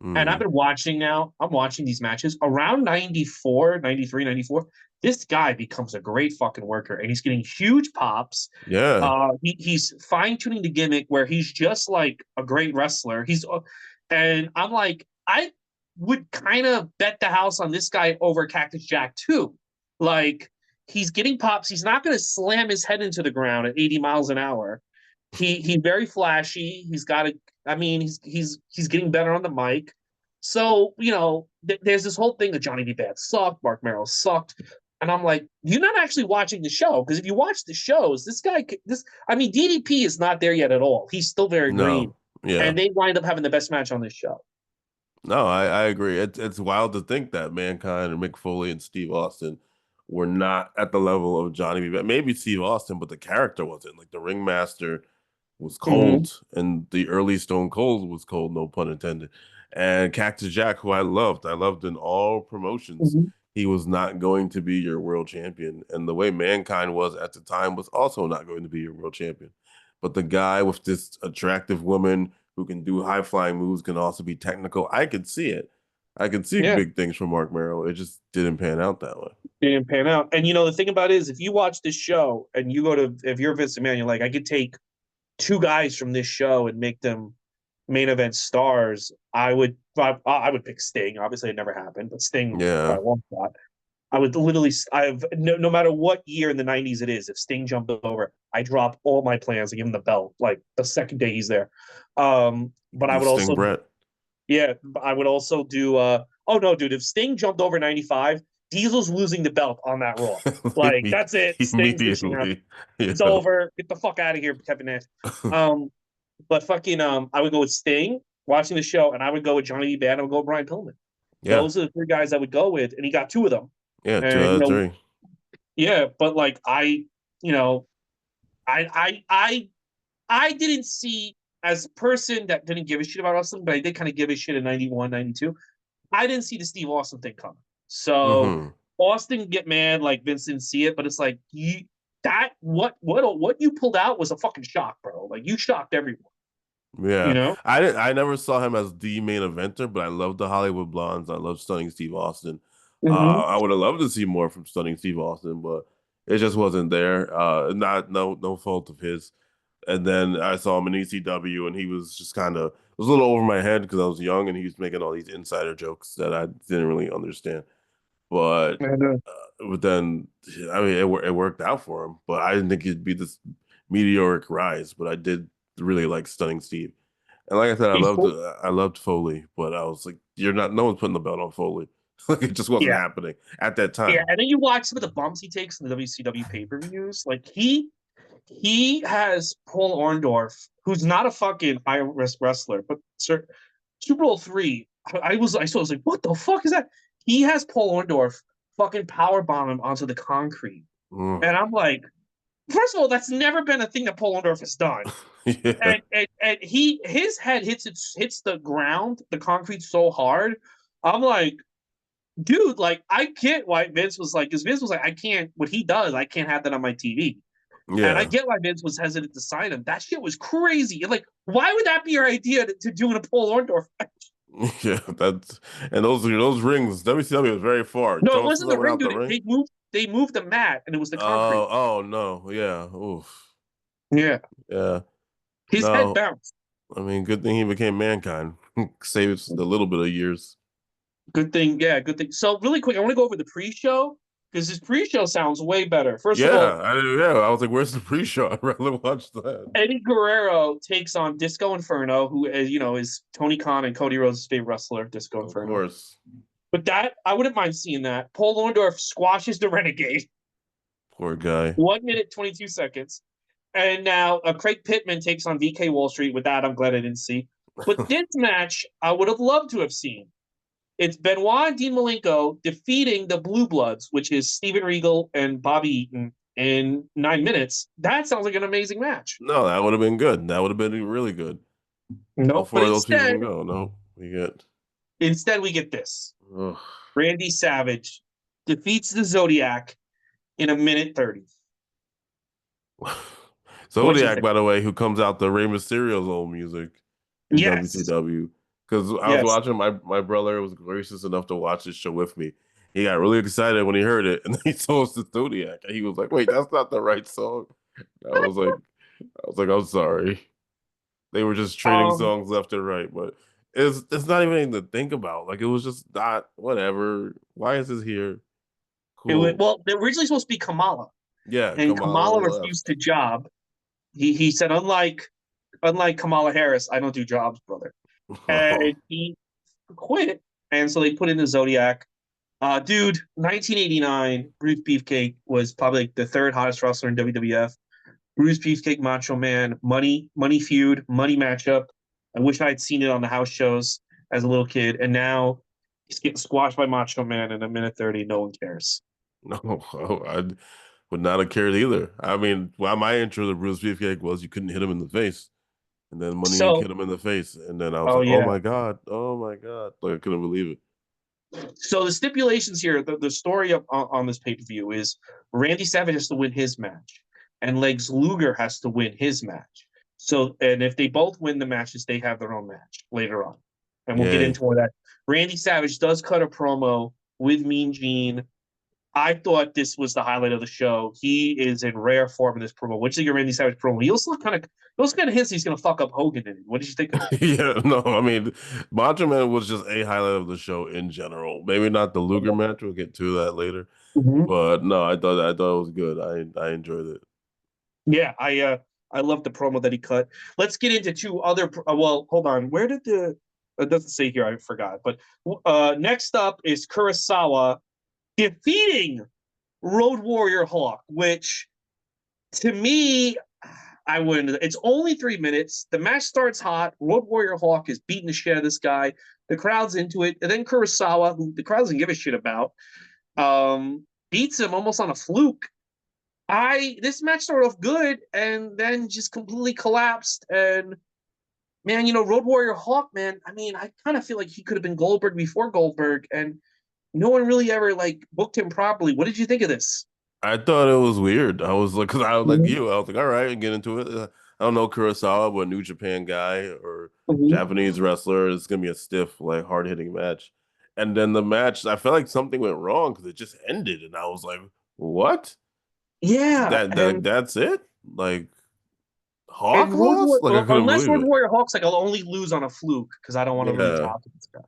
And I've Mm. been watching now. I'm watching these matches around 94, 93, 94. This guy becomes a great fucking worker, and he's getting huge pops. Yeah, He's fine tuning the gimmick where he's just like a great wrestler. And I'm like, I would kind of bet the house on this guy over Cactus Jack too. Like he's getting pops. He's not going to slam his head into the ground at 80 miles an hour. He's very flashy. He's got a. I mean, he's getting better on the mic. So there's this whole thing that Johnny B. Bad sucked, Mark Merrill sucked, and I'm like, you're not actually watching the show because if you watch the shows, I mean, DDP is not there yet at all. He's still very green, no, yeah. and they wind up having the best match on this show. No, I agree. It's wild to think that Mankind and Mick Foley and Steve Austin were not at the level of Johnny B. Bad. Maybe Steve Austin, but the character wasn't. Like the ringmaster, was Hmm. cold, and the early Stone Cold was cold, no pun intended. And Cactus Jack, who I loved in all promotions, Hmm. he was not going to be your world champion. And the way Mankind was at the time was also not going to be your world champion. But the guy with this attractive woman who can do high flying moves can also be technical. I could see it. I could see Yeah, big things from Mark Merrill. It just didn't pan out that way. didn't pan out. And the thing about it is, if you watch this show and you go to, if you're Vince McMahon, you're like, I could take two guys from this show and make them main event stars. I would pick Sting. Obviously, it never happened, but Sting by Yeah. a long shot. I would literally, I've no matter what year in the '90s it is, if Sting jumped over, I drop all my plans to give him the belt like the second day he's there. You But could I do would Sting also, Brett yeah, I would also do. Oh no, dude, if Sting jumped over '95, Diesel's losing the belt on that Raw. Like that's it. Sting's dishing out. immediately. Yeah. It's over. Get the fuck out of here, Kevin Nash. Um, but fucking, I would go with Sting watching the show, and I would go with Johnny B. Bad. I would go with Brian Pillman. Yeah. Those are the three guys I would go with, and he got two of them. Yeah. Two And out of three. yeah, but like you know, I didn't see, as a person that didn't give a shit about wrestling, but I did kind of give a shit in 91, 92. I didn't see the Steve Austin thing coming. So Hmm. Austin get mad like Vince didn't see it, but it's like what you pulled out was a fucking shock, bro. Like you shocked everyone, you Yeah. know? I never saw him as the main eventer, but I love the Hollywood Blondes. I love Stunning Steve Austin. Mm-hmm. I would have loved to see more from Stunning Steve Austin, but it just wasn't there. Not no fault of his. And then I saw him in ECW, and he was just kind of, it was a little over my head because I was young, and he was making all these insider jokes that I didn't really understand. But And but then, I mean, it worked out for him. But I didn't think it'd be this meteoric rise. But I did really like Stunning Steve, and like I said, he's cool. I loved Foley. But I was like, you're not, no one's putting the belt on Foley. Like it just wasn't Yeah. happening at that Yeah. time. And then you watch some of the bumps he takes in the WCW pay-per-views. Like he has Paul Orndorff, who's not a fucking high risk wrestler, but sir, Super Bowl three, I was like, what the fuck is that? He has Paul Orndorff fucking power bomb him onto the concrete. Mm. And I'm like, first of all, that's never been a thing that Paul Orndorff has done. Yeah, And his head hits the ground, the concrete so hard. I'm like, dude, like I can't why Vince was like, because Vince was like, I can't what he does, I can't have that on my TV. And I yeah. get why Vince was hesitant to sign him. That shit was crazy. And like, why would that be your idea to do in a Paul Orndorff? Yeah, that's, and those rings, WCW was very far. No, it Joe wasn't Cena the went ring, out the dude. ring. They moved the mat and it was the concrete. Oh, no, yeah, oof, Yeah. yeah, His head no. bounced. I mean, good thing he became Mankind. Saves a little bit of years. Good thing. Yeah, good thing. So really quick, I want to go over the pre-show because this pre-show sounds way better. First of all, Yeah. I was like, "Where's the pre-show?" I'd rather watch that. Eddie Guerrero takes on Disco Inferno, who is Tony Khan and Cody Rhodes' favorite wrestler, Disco Of Inferno. course, But that I wouldn't mind seeing that. Paul Orndorff squashes the Renegade. poor guy. 1 minute, 22 seconds. And now Craig Pittman takes on VK Wall Street. With that, I'm glad I didn't see. But this match, I would have loved to have seen. It's Benoit and Dean Malenko defeating the Blue Bloods, which is Steven Regal and Bobby Eaton, in 9 minutes. That sounds like an amazing match. No, that would have been good. That would have been really good. All Nope. But four of those people can go. No, we get. instead we get this. Ugh. Randy Savage defeats the Zodiac in 1 minute 30. What you Zodiac, think? by the way, who comes out the Rey Mysterio's old music in Yes. WCW. Because I was Yes. watching, my brother was gracious enough to watch this show with me. He got really excited when he heard it, and then he told us the Zodiac, and he was like, "Wait, that's not the right song." I was like, "I'm sorry." They were just trading Um, songs left and right, but it's not even anything to think about. Like it was just not whatever. Why is this here? Cool. well, they're originally supposed to be Kamala, Yeah, and Kamala Kamala refused left. to job. He said, unlike Kamala Harris, I don't do jobs, brother. Oh, And he quit. And so they put in the Zodiac. Dude, 1989, Bruce Beefcake was probably like the third hottest wrestler in WWF. Bruce Beefcake, Macho Man, money feud, money matchup. I wish I had seen it on the house shows as a little kid. And now he's getting squashed by Macho Man in 1 minute 30. No one cares. no, would not have cared either. I mean, well, my intro to Bruce Beefcake was you couldn't hit him in the face. And then Money Inc. So, hit him in the face. And then I was oh like, yeah. oh my God. Like I couldn't believe it. So the stipulations here, the story on this pay per view is Randy Savage has to win his match, and Legs Luger has to win his match. So, and if they both win the matches, they have their own match later on, and we'll get Yay. into more of that. Randy Savage does cut a promo with Mean Gene. I thought this was the highlight of the show. He is in rare form in this promo. What do you think of Randy Savage promo? He also kind of hints he's going to fuck up Hogan in it. What did you think of it? Yeah, no, I mean, Macho Man was just a highlight of the show in general. Maybe not the Luger match. We'll get to that later. Mm-hmm. But no, I thought it was good. I enjoyed it. Yeah, I love the promo that he cut. Let's get into two other. Well, hold on. Where did the? It doesn't say here. I forgot. But next up is Kurosawa defeating Road Warrior Hawk, which to me, I wouldn't. It's only 3 minutes. The match starts hot. Road Warrior Hawk is beating the shit out of this guy. The crowd's into it, and then Kurosawa, who the crowd doesn't give a shit about, beats him almost on a fluke. This match started off good and then just completely collapsed. And man, Road Warrior Hawk, man, I mean, I kind of feel like he could have been Goldberg before Goldberg, and no one really ever like booked him properly. What did you think of this? I thought it was weird. I was like, because I was like Mm-hmm. you. I was like, all right, get into it. I don't know Kurosawa, but New Japan guy or Mm-hmm. Japanese wrestler. It's gonna be a stiff, like hard hitting match. And then the match, I felt like something went wrong because it just ended, and I was like, what? Yeah, That's it? Like and Hawk lost? Like I couldn't Unless believe Road it. Warrior Hawk's like I'll only lose on a fluke because I don't want to really Yeah. talk to this guy.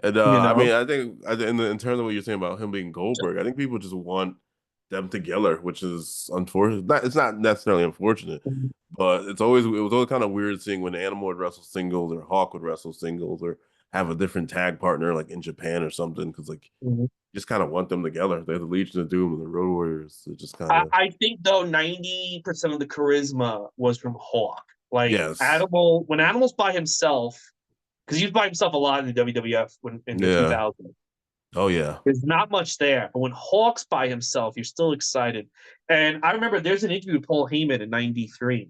And You I mean, know? in terms of what you're saying about him being Goldberg, I think people just want them together, which is unfortunate. It's not necessarily unfortunate, but it was always kind of weird seeing when Animal would wrestle singles or Hawk would wrestle singles or have a different tag partner like in Japan or something because like Mhm. you just kind of want them together. They're the Legion of Doom and the Road Warriors. It just kind I, of I think though 90% of the charisma was from Hawk. Like yes, When Animal's by himself, because he was by himself a lot in the WWF in the yeah, 2000s. oh yeah, There's not much there, but when Hawk's by himself, you're still excited. And I remember there's an interview with Paul Heyman in '93,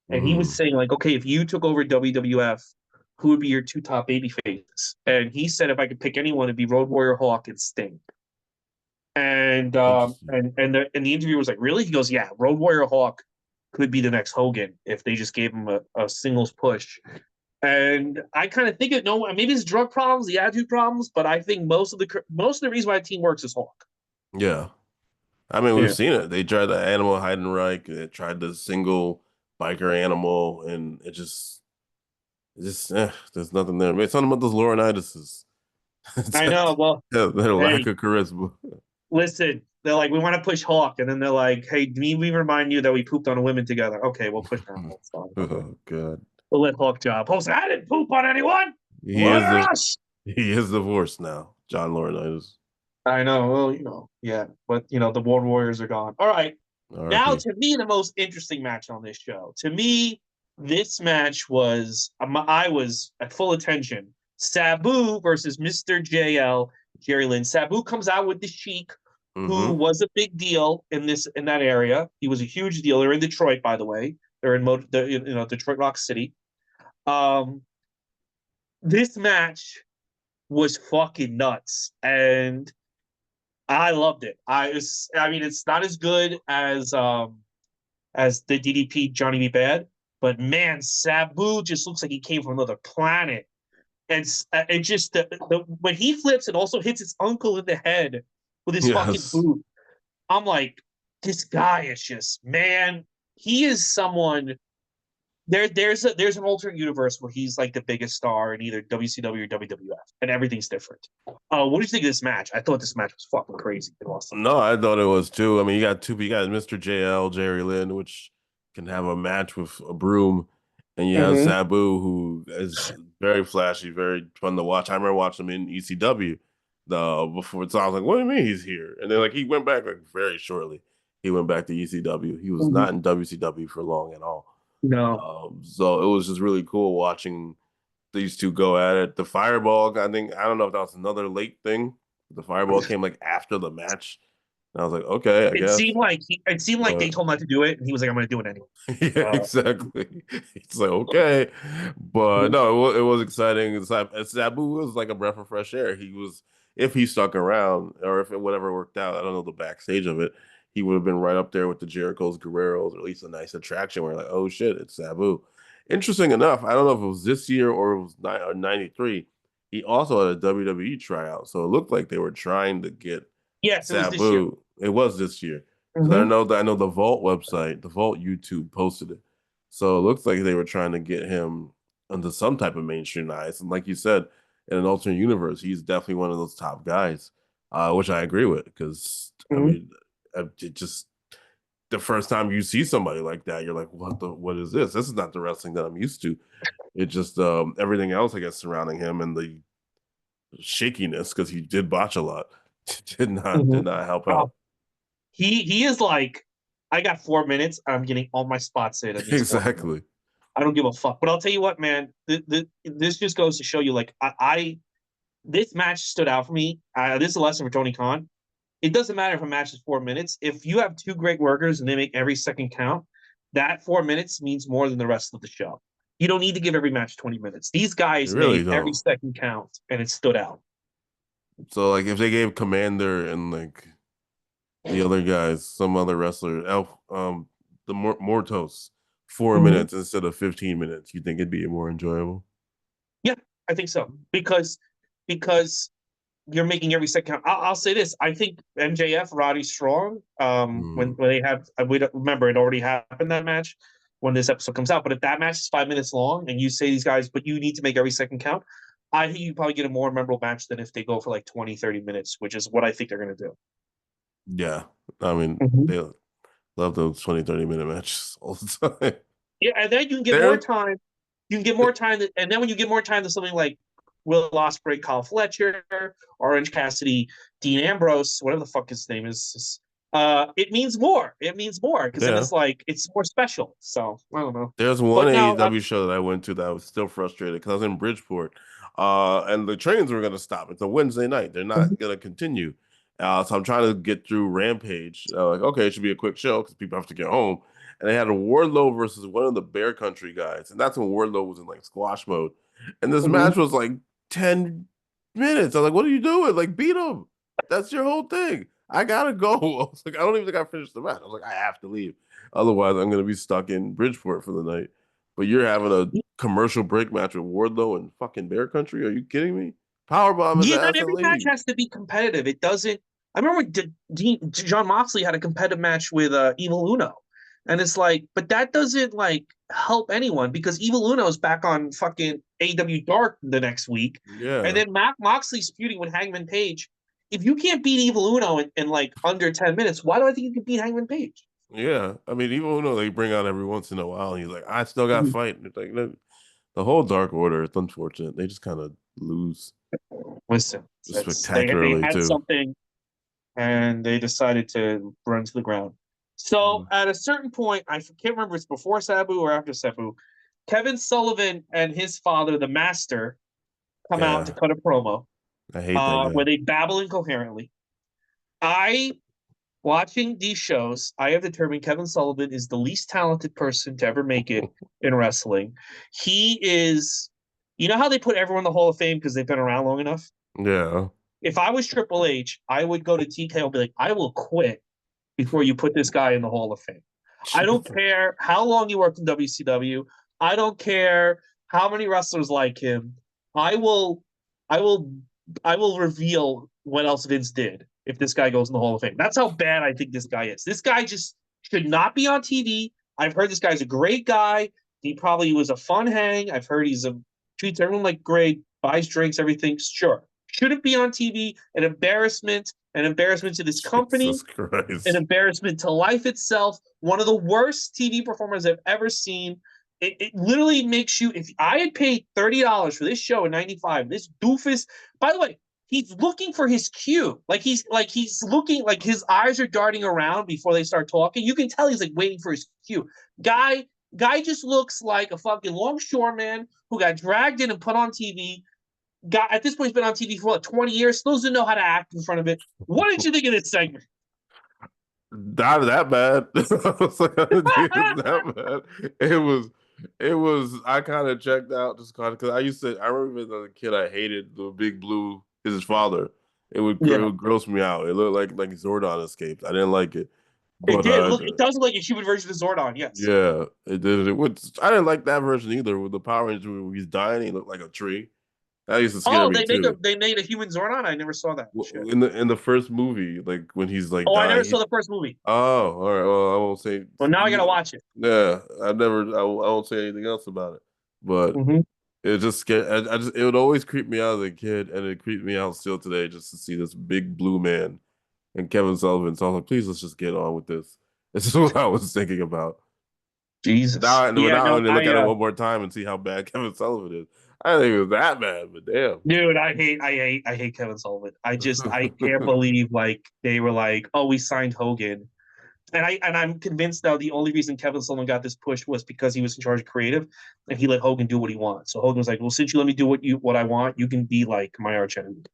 and he was mm, saying like, okay, if you took over WWF, who would be your two top baby faces? And he said if I could pick anyone, it'd be Road Warrior Hawk and Sting. interesting, And the interviewer was like, really? He goes, yeah, Road Warrior Hawk could be the next Hogan if they just gave him a singles push. And I kind of think it. No, maybe it's drug problems, the attitude problems, but I think most of the reason why the team works is Hawk. yeah. I mean, we've Yeah, seen it. They tried the animal Heidenreich. They tried the single biker animal, and there's nothing there. I mean, it's something about those Laurinaitis. I know. Well, Their lack hey, of charisma. listen. They're like, we want to push Hawk, and then they're like, hey, we remind you that we pooped on women together. Okay, we'll push Animal. It's fine. Okay, Oh God, we'll let Hawk job. Hawk's like, I didn't poop on anyone. he Look is at the us. he is divorced now, John Laurinaitis. I know. Well, yeah, but the World Warriors are gone. All right. Now, R.I.P. to me, the most interesting match on this show. To me, this match was I was at full attention. Sabu versus Mr. JL Jerry Lynn. Sabu comes out with the Sheik, who Mm-hmm. was a big deal in that area. He was a huge deal. They're in Detroit, by the way. They're in Detroit Rock City. Um, this match was fucking nuts, and I loved it. I mean, it's not as good as the DDP Johnny B. Bad, but man, Sabu just looks like he came from another planet. And it just when he flips and also hits his uncle in the head with his fucking Yes. boot, I'm like, this guy is just man. He is someone. There's an alternate universe where he's like the biggest star in either WCW or WWF, and everything's different. What do you think of this match? I thought this match was fucking crazy. It was. No, I thought it was too. I mean, you got Mr. JL, Jerry Lynn, which can have a match with a broom, and you have Mm-hmm. Sabu, who is very flashy, very fun to watch. I remember watching him in ECW the before, so I was like, "What do you mean he's here?" And then like he went back like very shortly. He went back to ECW. He was Mm-hmm. not in WCW for long at all. No. So it was just really cool watching these two go at it. The fireball, I don't know if that was another late thing. The fireball came like after the match And I was like, okay, I guess. It seemed like they But told him not to do it, and he was like, "I'm going to do it anyway." yeah, Uh, exactly. It's like okay, but mhm, no, it was exciting. Sabu was like a breath of fresh air. He was, if he stuck around or if it whatever worked out, I don't know the backstage of it. He would have been right up there with the Jericho's, Guerreros, or at least a nice attraction. Where like, oh shit, it's Sabu. Interesting enough, I don't know if it was this year or it was 93. He also had a WWE tryout, so it looked like they were trying to get yes, it was this year. Sabu. It was this year. Because Hmm. I know the Vault website, the Vault YouTube posted it. So it looks like they were trying to get him under some type of mainstream eyes. And like you said, in an alternate universe, he's definitely one of those top guys, which I agree with. Because I Hmm. mean, it just the first time you see somebody like that, you're like, what is this? This is not the wrestling that I'm used to. It just everything else, I guess, surrounding him and the shakiness because he did botch a lot Hmm. did not help Oh, out. he is like, I got 4 minutes. I'm getting all my spots in these 4 minutes. Exactly. I don't give a fuck. But I'll tell you what, man. This just goes to show you, like, I this match stood out for me. This is a lesson for Tony Khan. It doesn't matter if a match is 4 minutes. If you have two great workers and they make every second count, that 4 minutes means more than the rest of the show. You don't need to give every match 20 minutes. These You guys really made every don't. second count, and it stood out. So like if they gave Commander and like the other guys, some other wrestler, the Mortos, 4 minutes Mm-hmm. instead of 15 minutes, you think it'd be more enjoyable? Yeah, I think so because you're making every second count. I'll say this: I think MJF, Roddy Strong, Mm, when they have, we don't remember it already happened that match when this episode comes out. But if that match is 5 minutes long, and you say these guys, but you need to make every second count, I think you probably get a more memorable match than if they go for like 20, 30 minutes, which is what I think they're going to do. yeah. I mean, Mhm. they love those 20, 30 minute matches all the time. Yeah, and then you can get more There, time. You can get more time, and then when you get more time to something like Will Ospreay, Kyle Fletcher, Orange Cassidy, Dean Ambrose, whatever the fuck his name is, it means more. It means more because then yeah. it's more special. So I don't know, There's one but now, AEW show that I went to that I was still frustrated because I was in Bridgeport, and the trains were going to stop. It's a Wednesday night; they're not going to continue. So I'm trying to get through Rampage. Like, okay, it should be a quick show because people have to get home. And they had a Wardlow versus one of the Bear Country guys, and that's when Wardlow was in like squash mode. And this mhm. match was like 10 minutes. I was like, "What are you doing? Like, beat him! That's your whole thing." I gotta go. I was like, I don't even think I finished the match. I was like, I have to leave. Otherwise, I'm going to be stuck in Bridgeport for the night. But you're having a commercial break match with Wardlow and fucking Bear Country? Are you kidding me? Powerbomb his Yeah, not ass and every match leave. has to be competitive. It doesn't. I remember John Moxley had a competitive match with Evil Uno, and it's like, but that doesn't like help anyone because Evil Uno is back on fucking AW Dark the next week, and Yeah. then Moxley's feuding with Hangman Page. If you can't beat Evil Uno in like under 10 minutes, why do I think you can beat Hangman Page? Yeah. I mean, even though they bring out every once in a while, he's like, I still got to Mhm. fight. And it's like, the whole Dark Order, it's unfortunate. They just kind of lose Listen, they spectacularly, had too. something and they decided to run to the ground. So Mm. at a certain point, I can't remember if it's before Sabu or after Sabu, Kevin Sullivan and his father, the Master, come out to Yeah. cut a promo I hate that where guy. they babble incoherently. I, watching these shows, I have determined Kevin Sullivan is the least talented person to ever make it in wrestling. He is, you know how they put everyone in the Hall of Fame because they've been around long enough? Yeah. If I was Triple H, I would go to TKO and be like, I will quit before you put this guy in the Hall of Fame. I don't Jesus. care how long you worked in WCW. I don't care how many wrestlers like him. I will, I will, I will reveal what else Vince did if this guy goes in the Hall of Fame. That's how bad I think this guy is. This guy just should not be on TV. I've heard this guy's a great guy. He probably was a fun hang. I've heard he's a treats everyone like great, buys drinks, everything. Sure, shouldn't be on TV. An embarrassment to this company, Jesus an Christ. embarrassment to life itself. One of the worst TV performers I've ever seen. It literally makes you. If I had paid $30 for this show in '95, this doofus. By the way, he's looking for his cue. He's looking like his eyes are darting around before they start talking. You can tell he's like waiting for his cue. Guy, guy just looks like a fucking longshoreman who got dragged in and put on TV. Guy at this point, he's been on TV for what, 20 years, still doesn't know how to act in front of it. What did you think of this segment? Not that bad. I was like, I didn't think it was that bad. It was. I kind of checked out just because I used to. I remember as a kid, I hated the Big Blue. His father. It Yeah, would gross me out. It looked like Zordon escaped. I didn't like it. it But did. Look, it does look like a human version of Zordon. Yes. yeah, it did. It would. I didn't like that version either. With the Power Ranger, when he's dying, he looked like a tree. That used to scare Oh, me too. they made a human Zordon. I never saw that shit. In the first movie, like when he's like Oh, I never dying. saw the first movie. Oh, all right. Well, I won't say. Well, now I gotta watch it. Yeah, I never. I won't say anything else about it. But Hmm. it just scared. I just. It would always creep me out as a kid, and it creeped me out still today just to see this big blue man and Kevin Sullivan. So I was like, please, let's just get on with this. This is what I was thinking about. Jesus. But Yeah, now I no, want to look at it one more time and see how bad Kevin Sullivan is. I didn't think it was that bad, but damn. dude, I hate Kevin Sullivan. I can't believe like they were like, oh, we signed Hogan, and I'm convinced now the only reason Kevin Sullivan got this push was because he was in charge of creative, and he let Hogan do what he wants. So Hogan was like, well, since you let me do what I want, you can be like my arch enemy.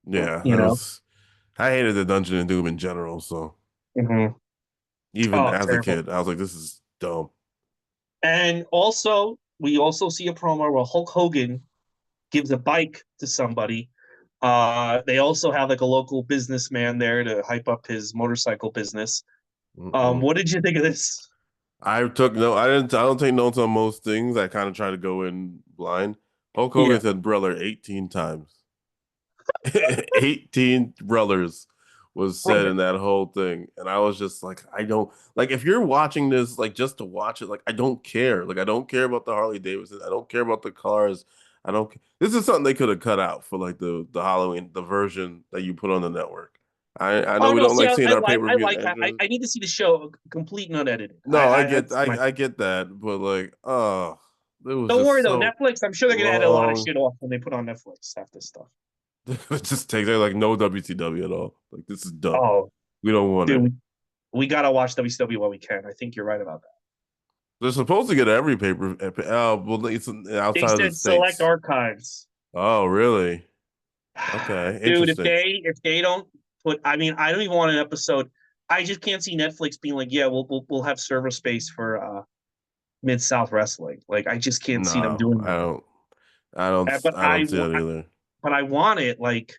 Yeah, You that know. was. I hated the Dungeon and Doom in general. So Hmm. even Oh, as a terrible. kid, I was like, this is dumb. And also, we also see a promo where Hulk Hogan gives a bike to somebody. They also have like a local businessman there to hype up his motorcycle business. Mm-mm. What did you think of this? I took no. I didn't. I don't take notes on most things. I kind of try to go in blind. Hulk Yeah. Hogan said "brother" 18 times. 18 brothers was said in that whole thing, and I was just like, I don't like if you're watching this like just to watch it. Like I don't care. Like I don't care about the Harley Davidson. I don't care about the cars. I don't. This is something they could have cut out for like the Halloween the version that you put on the network. I know Oh we no, don't see, like seeing our pay per I view like that. extras. I need to see the show complete and unedited. No, That's my. I get that, but like, oh, it was Don't worry just though, so Netflix. I'm sure they're gonna edit a lot of long. shit off when they put on Netflix half this stuff. It just takes like no WCW at all. Like this is dumb. Oh, We don't want dude, it. we gotta watch WCW while we can. I think you're right about that. They're supposed to get every paper. Well, it's They outside of the said select states. archives. Oh, really? Okay, Dude, interesting. if they don't put, I mean, I don't even want an episode. I just can't see Netflix being like, yeah, we'll have server space for Mid South Wrestling. Like, I just can't see them No, doing that. But I don't see that either. I want it. Like,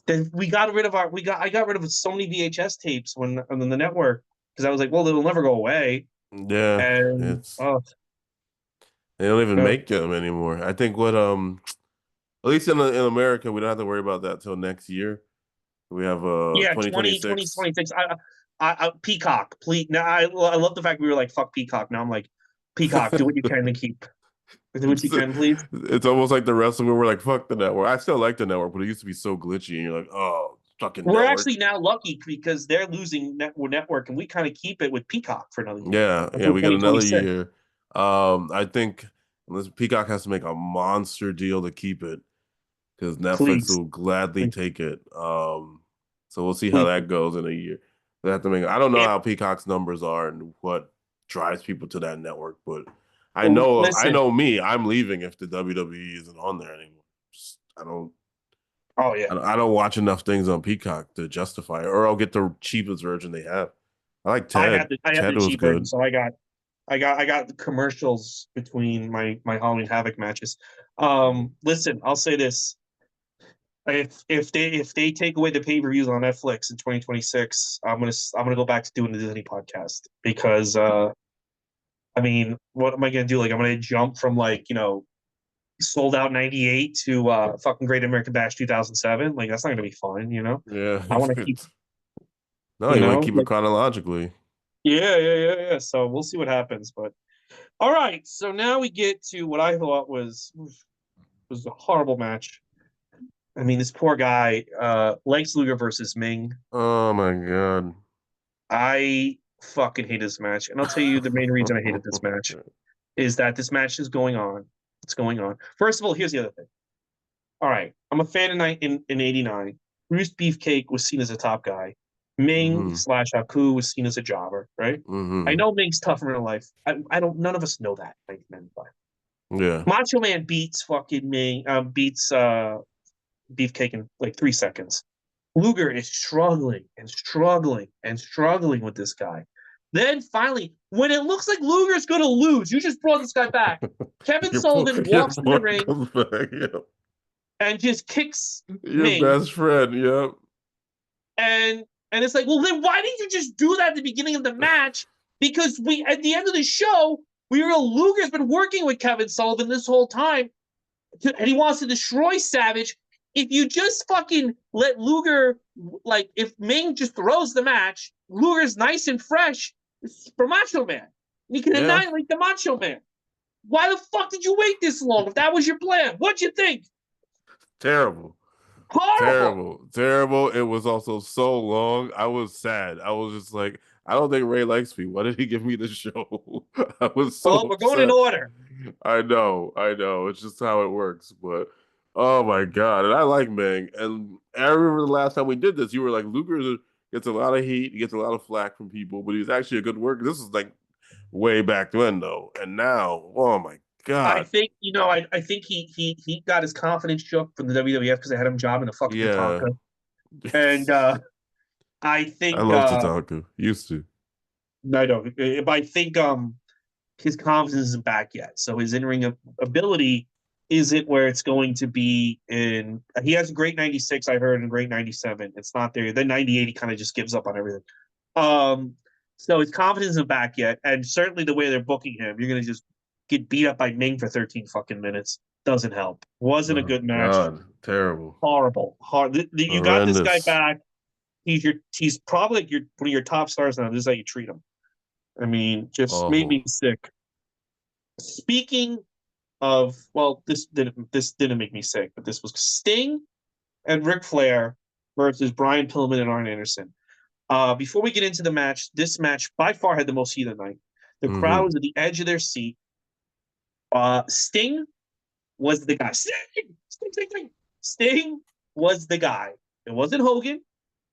then we got rid of I got rid of so many VHS tapes when on the network because I was like, well, it'll never go away. Yeah, And it's they don't even no. make them anymore. I think what at least in America, we don't have to worry about that till next year. We have Yeah, 2026. 2026. Peacock, please. Now I love the fact we were like, fuck Peacock. Now I'm like, Peacock, do what you can to keep. Do what you can, please. It's almost like the wrestling where we're like, fuck the network. I still like the network, but it used to be so glitchy, and you're like, oh, fucking We're network. actually now lucky because they're losing network, and we kind of keep it with Peacock for another year Yeah, until we got another 2026. year. I think unless Peacock has to make a monster deal to keep it, because Netflix Please, will gladly please, take it. So we'll see how please. that goes in a year. They have to make. I don't know If how Peacock's numbers are and what drives people to that network, but I listen, know me. I'm leaving if the WWE isn't on there anymore. Just, oh yeah, I don't watch enough things on Peacock to justify it, or I'll get the cheapest version they have. I like Ted. I had the Ted was cheap version, good. so I got the commercials between my Halloween Havoc matches. Listen, I'll say this: if they take away the pay per views on Netflix in 2026, I'm gonna go back to doing the Disney podcast because I mean, what am I gonna do? Like, I'm gonna jump from like sold out 98 to fucking Great American Bash 2007. Like, that's not gonna be fun, you know. Yeah. I want to keep, No, you you want to know, keep it like chronologically. yeah. So we'll see what happens, but. All right, so now we get to what I thought was a horrible match. I mean, this poor guy, Lex Luger versus Ming. Oh my God. I fucking hate this match, and I'll tell you the main reason I hated this match is that this match is going on. It's going on. First of all, here's the other thing. All right, I'm a fan in '89. Bruce Beefcake was seen as a top guy. Ming hmm slash Aku was seen as a jobber, right? I hmm know Ming's tough in real life. I don't. None of us know that. In 1995. Yeah. Macho Man beats fucking Ming, beats Beefcake in like 3 seconds. Luger is struggling and struggling and struggling with this guy. Then finally, when it looks like Luger's going to lose, you just brought this guy back. Kevin Sullivan your walks in the boy ring comes back. Yep. and just kicks Your Ming. best friend. Yep. And it's like, well, then why didn't you just do that at the beginning of the match? Because we at the end of the show, we were Luger's been working with Kevin Sullivan this whole time, and he wants to destroy Savage. If you just fucking let Luger, like, if Ming just throws the match, Luger's nice and fresh for Macho Man. You can Yeah. annihilate the Macho Man. Why the fuck did you wait this long if that was your plan? What'd you think? Terrible. Horrible. Terrible. It was also so long. I was sad. I was just like, I don't think Ray likes me. Why did he give me the show? I was so Well, we're going in upset. order. I know. It's just how it works. But oh my God. And I like Ming. And I remember the last time we did this, you were like, Luger gets a lot of heat, he gets a lot of flack from people, but he's actually a good worker. This is like way back then though. And now, oh my I God. think I think he got his confidence shook from the WWF because they had him job in a fucking Yeah. Tatanka, and I I think love Tatanka. Used to. I don't. But I think his confidence isn't back yet. So his in-ring ability isn't where it's going to be in. He has a great 96, I heard, and a great 97. It's not there. Then 98, he kind of just gives up on everything. Um, so his confidence isn't back yet. And certainly the way they're booking him, you're going to just get beat up by Ming for 13 fucking minutes. Doesn't help. Wasn't a Oh good match. God. Terrible. Horrible. Hard. You got this guy Horrendous. back. He's probably like one of your top stars now. This is how you treat him. I mean, just made me Awful. sick. Speaking of, well, this didn't make me sick, but this was Sting and Ric Flair versus Brian Pillman and Arn Anderson. Before we get into the match, this match by far had the most heat of the night. The crowd Hmm. was at the edge of their seat. Sting was the guy. Sting was the guy. It wasn't Hogan.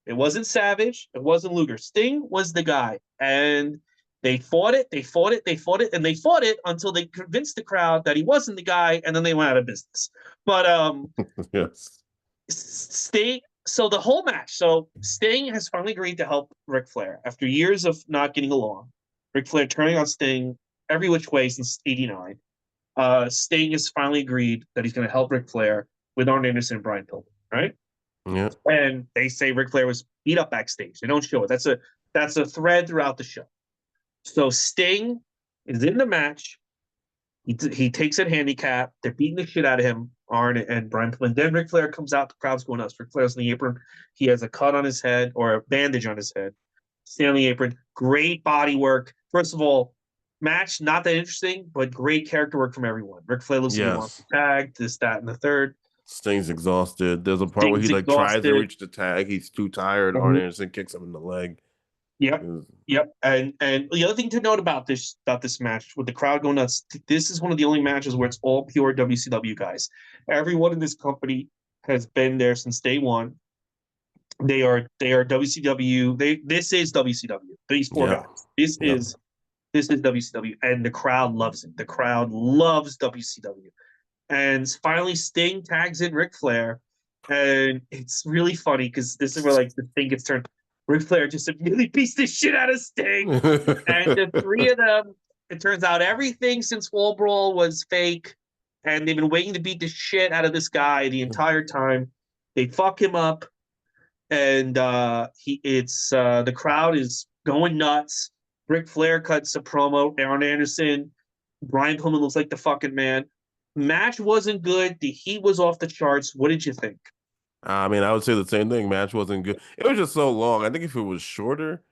It wasn't Savage. It wasn't Luger. Sting was the guy. And they fought it, they fought it, they fought it, and they fought it until they convinced the crowd that he wasn't the guy, and then they went out of business. But Yes. Sting, so the whole match, so Sting has finally agreed to help Ric Flair after years of not getting along. Ric Flair turning on Sting every which way since '89. Sting has finally agreed that he's going to help Ric Flair with Arn Anderson and Brian Pillman, right? Yeah. And they say Ric Flair was beat up backstage. They don't show it. That's a thread throughout the show. So Sting is in the match. He takes a handicap. They're beating the shit out of him, Arn and Brian Pillman. Then Ric Flair comes out. The crowd's going nuts. Ric Flair's in the apron. He has a cut on his head or a bandage on his head. Stay on the apron. Great body work. First of all, match not that interesting, but great character work from everyone. Ric Flair looks like he wants to Yes. tag, this, that, and the third. Sting's exhausted. There's a part where Sting's he like tries to exhausted. reach the tag. He's too tired. Arn Mhm. Anderson kicks him in the leg. Yep. Yep. And the other thing to note about this match with the crowd going nuts, this is one of the only matches where it's all pure WCW guys. Everyone in this company has been there since day one. They are WCW. This is WCW. These four Yeah. guys. This Yep. is WCW, and the crowd loves it. The crowd loves WCW. And finally, Sting tags in Ric Flair, and it's really funny because this is where like the thing gets turned. Ric Flair just immediately beats the shit out of Sting, and the three of them. It turns out everything since Wall Brawl was fake, and they've been waiting to beat the shit out of this guy the entire time. They fuck him up, and the crowd is going nuts. Ric Flair cuts a promo. Arn Anderson, Brian Pillman looks like the fucking man. Match wasn't good. The heat was off the charts. What did you think? I mean, I would say the same thing. Match wasn't good. It was just so long. I think if it was shorter,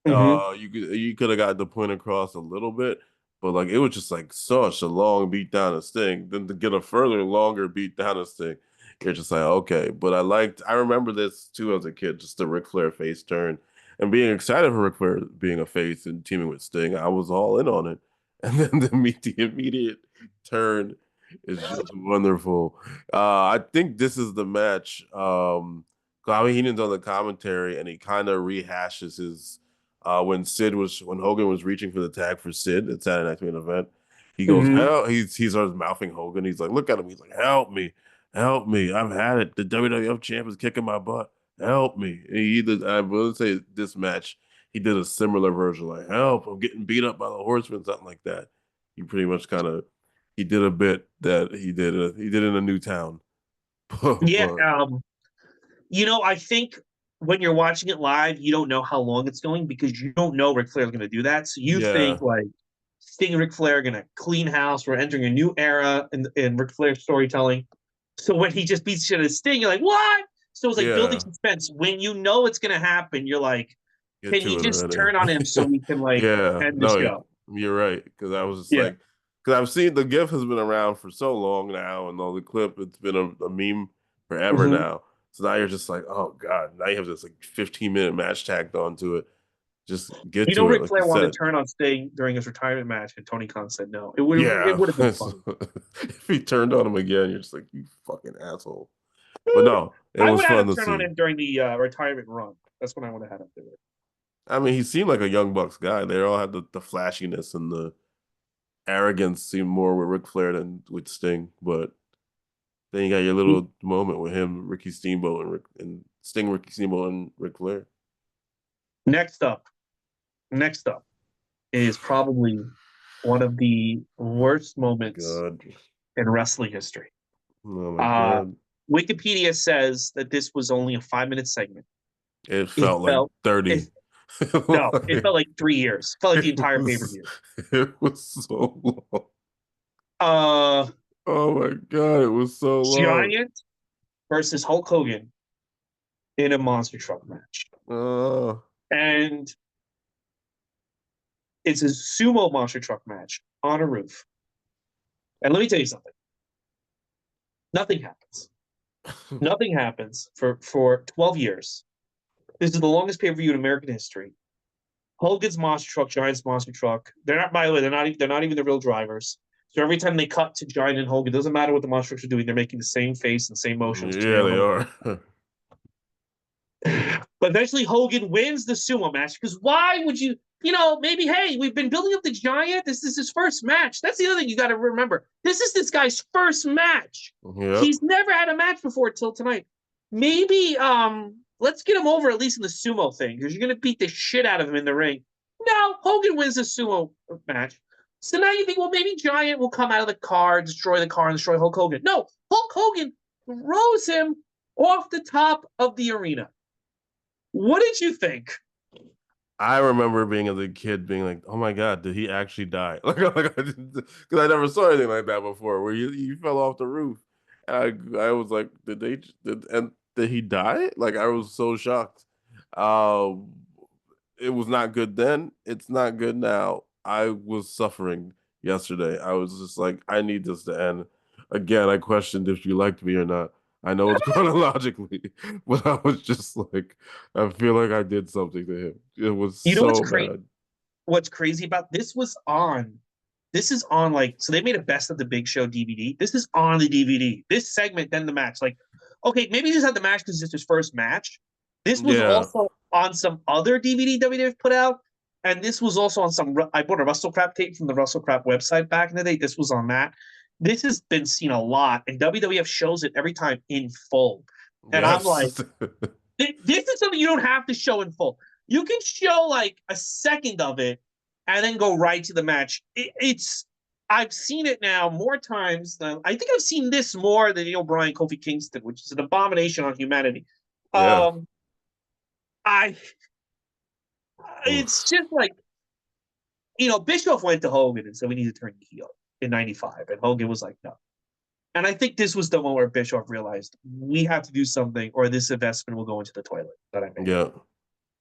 Mm-hmm. you could have got the point across a little bit, but like it was just like such a long beat down of Sting. Then to get a further longer beat down of Sting, you're just like okay. But I remember this too as a kid, just the Ric Flair face turn and being excited for Ric Flair being a face and teaming with Sting. I was all in on it, and then the immediate turn is just wonderful. I think this is the match. Bobby Heenan's on the commentary, and he kind of rehashes his when Hogan was reaching for the tag for Sid at Saturday Night's Main Event. He goes, Mm-hmm. "Hell!" He starts mouthing Hogan. He's like, "Look at him." He's like, "Help me, help me! I've had it. The WWF champ is kicking my butt. help me. And he did, I will say this match, he did a similar version, like, help, I'm getting beat up by the horsemen, something like that. He pretty much kind of he did a bit that he did in a new town. Yeah, But I think when you're watching it live, you don't know how long it's going because you don't know Ric Flair's going to do that. So you yeah, think like Sting and Ric Flair are going to clean house. We're entering a new era in Ric Flair's storytelling. So when he just beats shit out of Sting, you're like, what? So it's like building yeah, suspense. When you know it's going to happen, you're like, get can you to it just already. turn on him so we can like Yeah, end the no, show? you're right. Because I was just Yeah. like, because I've seen the GIF has been around for so long now, and all the clip, it's been a meme forever Mhm. now. So now you're just like, oh God, now you have this like 15-minute match tacked onto it. Just get to it, Ric like you Flair wanted said. to turn on Sting during his retirement match, and Tony Khan said no. It Yeah. would have been funny. If he turned on him again, you're just like, you fucking asshole. But no, it I was would have had fun him to turn on see. him during the retirement run. That's when I would have had him do it. I mean, he seemed like a Young Bucks guy. They all had the flashiness and the arrogance seemed more with Ric Flair than with Sting. But then you got your little moment with him, Ricky Steamboat, and Sting, Ricky Steamboat, and Ric Flair. Next up, next up is probably one of the worst moments God. in wrestling history. Oh my Uh, God. Wikipedia says that this was only a 5 minute segment. It It felt like felt 30. it, no, it felt like 3 years. It felt like the entire pay per was, view. it was so long. Uh, Oh my God, it was so long. Giant versus Hulk Hogan in a monster truck match, Oh, and it's a sumo monster truck match on a roof. And let me tell you something. Nothing happens. Nothing happens for 12 years. This is the longest pay per view in American history. Hogan's monster truck, Giant's monster truck. They're not. By the way, they're not even the real drivers. So every time they cut to Giant and Hogan, it doesn't matter what the monster trucks are doing. They're making the same face and same motions, yeah, cheering on they the are. But eventually Hogan wins the sumo match because why would you, maybe, hey, we've been building up the Giant. This is his first match. That's the other thing you got to remember. This is this guy's first match. Yep. He's never had a match before till tonight. Maybe let's get him over at least in the sumo thing because you're going to beat the shit out of him in the ring. No, Hogan wins the sumo match. So now you think, well, maybe Giant will come out of the car, destroy the car, and destroy Hulk Hogan. No, Hulk Hogan throws him off the top of the arena. What did you think? I remember being as a kid being like, "Oh my God, did he actually die?" Like because I never saw anything like that before, where you fell off the roof. I was like, did he die? Like I was so shocked. Um, it was not good then. It's not good now. I was suffering yesterday. I was just like, I need this to end. Again, I questioned if you liked me or not. I know it's chronologically, but I was just like, I feel like I did something to him. It was You know what's so crazy? bad. What's crazy about this was on. This is on like so they made a best of the Big Show DVD. This is on the DVD. This segment, then the match. Like, okay, maybe he just had the match because it's his first match. This was Yeah, also on some other DVD WWF put out, and this was also on some. I bought a Russell Crap tape from the Russell Crap website back in the day. This was on that. This has been seen a lot, and WWF shows it every time in full. And I'm like, yes. this is something you don't have to show in full. You can show like a second of it and then go right to the match. It's I've seen it now more times than I think I've seen this more than Neil Bryan Kofi Kingston, which is an abomination on humanity. Yeah. Um, I it's Oof. just like Bischoff went to Hogan and said we need to turn heel in '95, and Hogan was like no. And I think this was the moment where Bischoff realized we have to do something, or this investment will go into the toilet that I made. Yeah.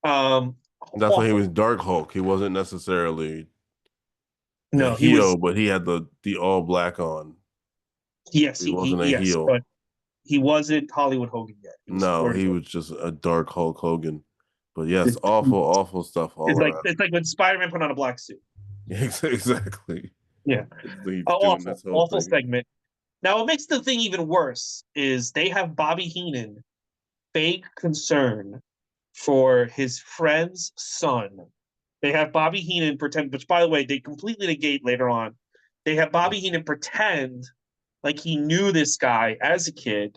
Um, That's why he awful. was Dark Hulk. He wasn't necessarily a No, he heel, was. but he had the all black on. Yes, He wasn't a yes, heel. but he wasn't Hollywood Hogan yet. He was No, flirting he with was just a dark Hulk Hogan. But yes, this. awful, awful stuff all around. It's like when Spider Man put on a black suit. Exactly. Yeah, He's doing this whole awful thing. segment. Now, what makes the thing even worse is they have Bobby Heenan fake concern for his friend's son. They have Bobby Heenan pretend, which by the way, they completely negate later on. They have Bobby Heenan pretend like he knew this guy as a kid.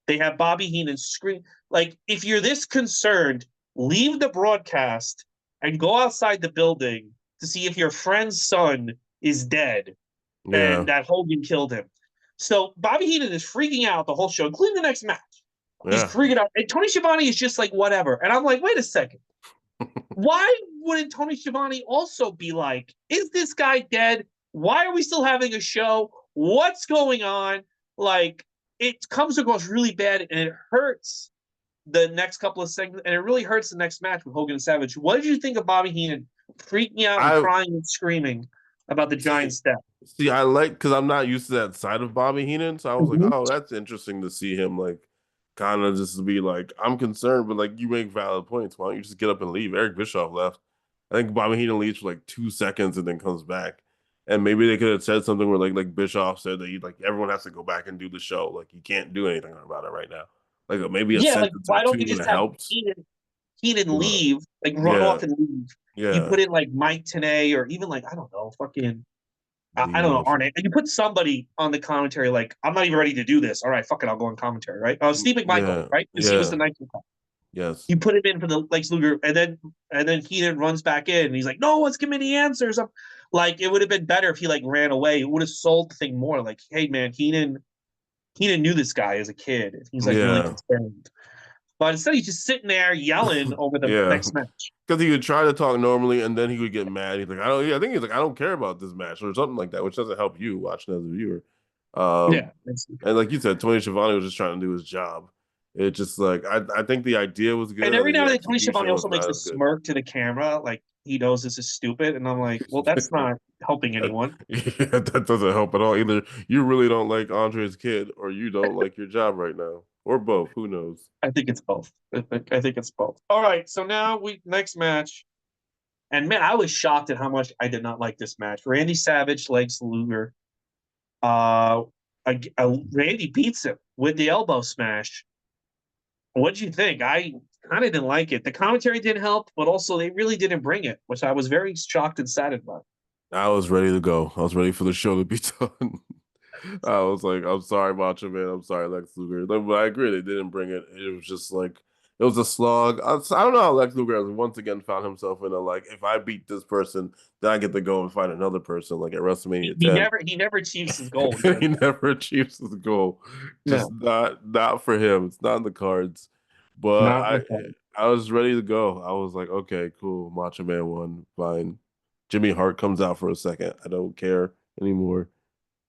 They have Bobby Heenan scream. Like, if you're this concerned, leave the broadcast and go outside the building to see if your friend's son is dead Yeah, and that Hogan killed him. So Bobby Heenan is freaking out the whole show, including the next match. He's yeah. freaking out. And Tony Schiavone is just like, whatever. And I'm like, wait a second. Why wouldn't Tony Schiavone also be like, is this guy dead? Why are we still having a show? What's going on? Like, it comes across really bad and it hurts the next couple of segments, and it really hurts the next match with Hogan and Savage. What did you think of Bobby Heenan freaking out and I crying and screaming about the giant see, step? I like because I'm not used to that side of Bobby Heenan, so I was like, Mhm. oh, that's interesting to see him like kind of just be like, I'm concerned, but like you make valid points. Why don't you just get up and leave? Eric Bischoff left. I think Bobby Heenan leaves for like 2 seconds and then comes back. And maybe they could have said something where like Bischoff said that he like everyone has to go back and do the show. Like you can't do anything about it right now. Like maybe a Yeah, like sentence or why don't two you would just have have helped. Heenan But leave, like run yeah, off and leave? You yeah. put in like Mike Tenay or even like I don't know, fucking I don't know, The Arnett. And you put somebody on the commentary like, I'm not even ready to do this. All right, fuck it, I'll go on commentary, right? Oh, Steve McMichael, yeah, right? Because he was yeah, the night. yes. You put him in for the Lex Luger, and then Heenan runs back in, and he's like, "No one's giving me the answers." Like, it would have been better if he like ran away. It would have sold the thing more. Like, hey man, Heenan knew this guy as a kid, and he's like really Yeah. concerned. But instead, he's just sitting there yelling over the Yeah. next match. Because he would try to talk normally and then he would get mad. He's like, I don't, yeah, I think he's like, I don't care about this match or something like that, which doesn't help you watching as a viewer. Yeah, And like you said, Tony Schiavone was just trying to do his job. It just like, I think the idea was and good every and now the and then Tony execution Schiavone was also makes not a as good. smirk to the camera, like he knows this is stupid, and I'm like, well, that's not helping anyone. Yeah, that doesn't help at all. Either you really don't like Andre's kid or you don't like your job right now, or both. Who knows? I think it's both. I think it's both. All right, so now we next match. And man, I was shocked at how much I did not like this match. Randy Savage legs Luger. Uh, Randy beats him with the elbow smash. What did you think? I kind of didn't like it. The commentary didn't help, but also they really didn't bring it, which I was very shocked and saddened by. I was ready to go. I was ready for the show to be done. I was like, I'm sorry, Macho Man. I'm sorry, Lex Luger. But I agree, they didn't bring it. It was just like it was a slog. I don't know how Lex Luger has once again found himself in a like, if I beat this person, then I get to go and fight another person, like at He, WrestleMania he 10. never he never achieves his goal. He said He that. never achieves his goal. Just No, not for him. It's not in the cards. But not my fault. I was ready to go. I was like, okay, cool. Macho Man won. Fine. Jimmy Hart comes out for a second. I don't care anymore.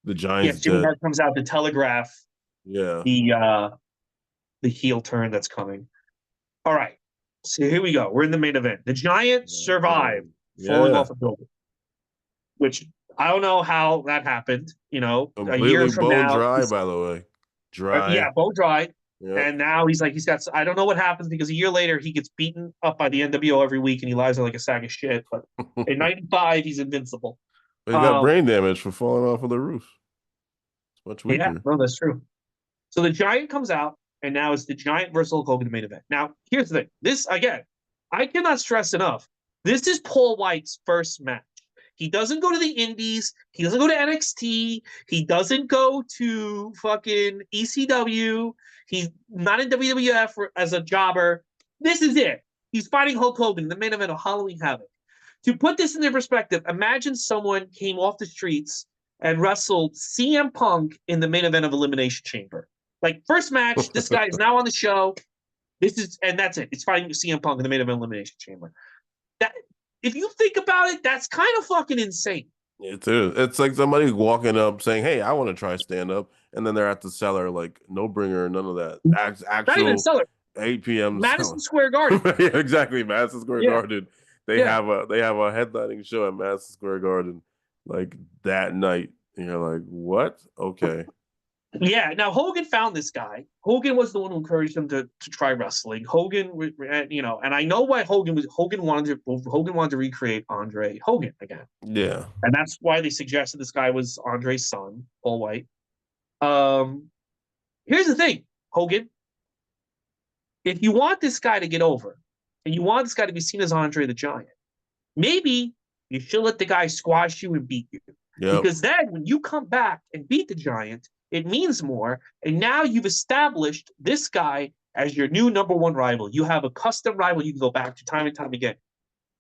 The Yes, Giant's Jimmy dead. Hart comes out to telegraph Yeah. the heel turn that's coming. All right, so here we go. We're in the main event. The Giant survived falling Yeah. off a building, which I don't know how that happened. A year Completely from bone now, dry, by the way. Dry. yeah, bone dry. Yep. And now he's got, I don't know what happens because a year later he gets beaten up by the NWO every week and he lies there like a sack of shit. But in 95, he's invincible. But he got Um, brain damage for falling off of the roof. It's much yeah, weaker. no, that's true. So the Giant comes out, and now it's the Giant versus Hulk Hogan, the main event. Now, here's the thing. This, again, I cannot stress enough. This is Paul White's first match. He doesn't go to the Indies. He doesn't go to NXT. He doesn't go to fucking ECW. He's not in WWF as a jobber. This is it. He's fighting Hulk Hogan in the main event of Halloween Havoc. To put this into perspective, imagine someone came off the streets and wrestled CM Punk in the main event of Elimination Chamber. Like, first match, this guy is now on the show. And that's it. It's fighting CM Punk in the main event of Elimination Chamber. That, if you think about it, that's kind of fucking insane. It is. It's like somebody walking up saying, "Hey, I want to try stand up," and then they're at the cellar, like no bringer, none of that. Not even Actual Cellar. 8 p.m. Madison cellar. Square Garden. Yeah, exactly. Madison Square Yeah, Garden. yeah, They have a headlining show at Madison Square Garden like that night. And you're like, what? Okay. yeah. Now Hogan found this guy. Hogan was the one who encouraged him to try wrestling. Hogan, and I know why Hogan wanted to recreate Andre Hogan again. Yeah. And that's why they suggested this guy was Andre's son, Paul White. Um, Here's the thing, Hogan. If you want this guy to get over, and you want this guy to be seen as Andre the Giant, maybe you should let the guy squash you and beat you. Yep. Because then when you come back and beat the Giant, it means more. And now you've established this guy as your new number one rival. You have a custom rival you can go back to time and time again.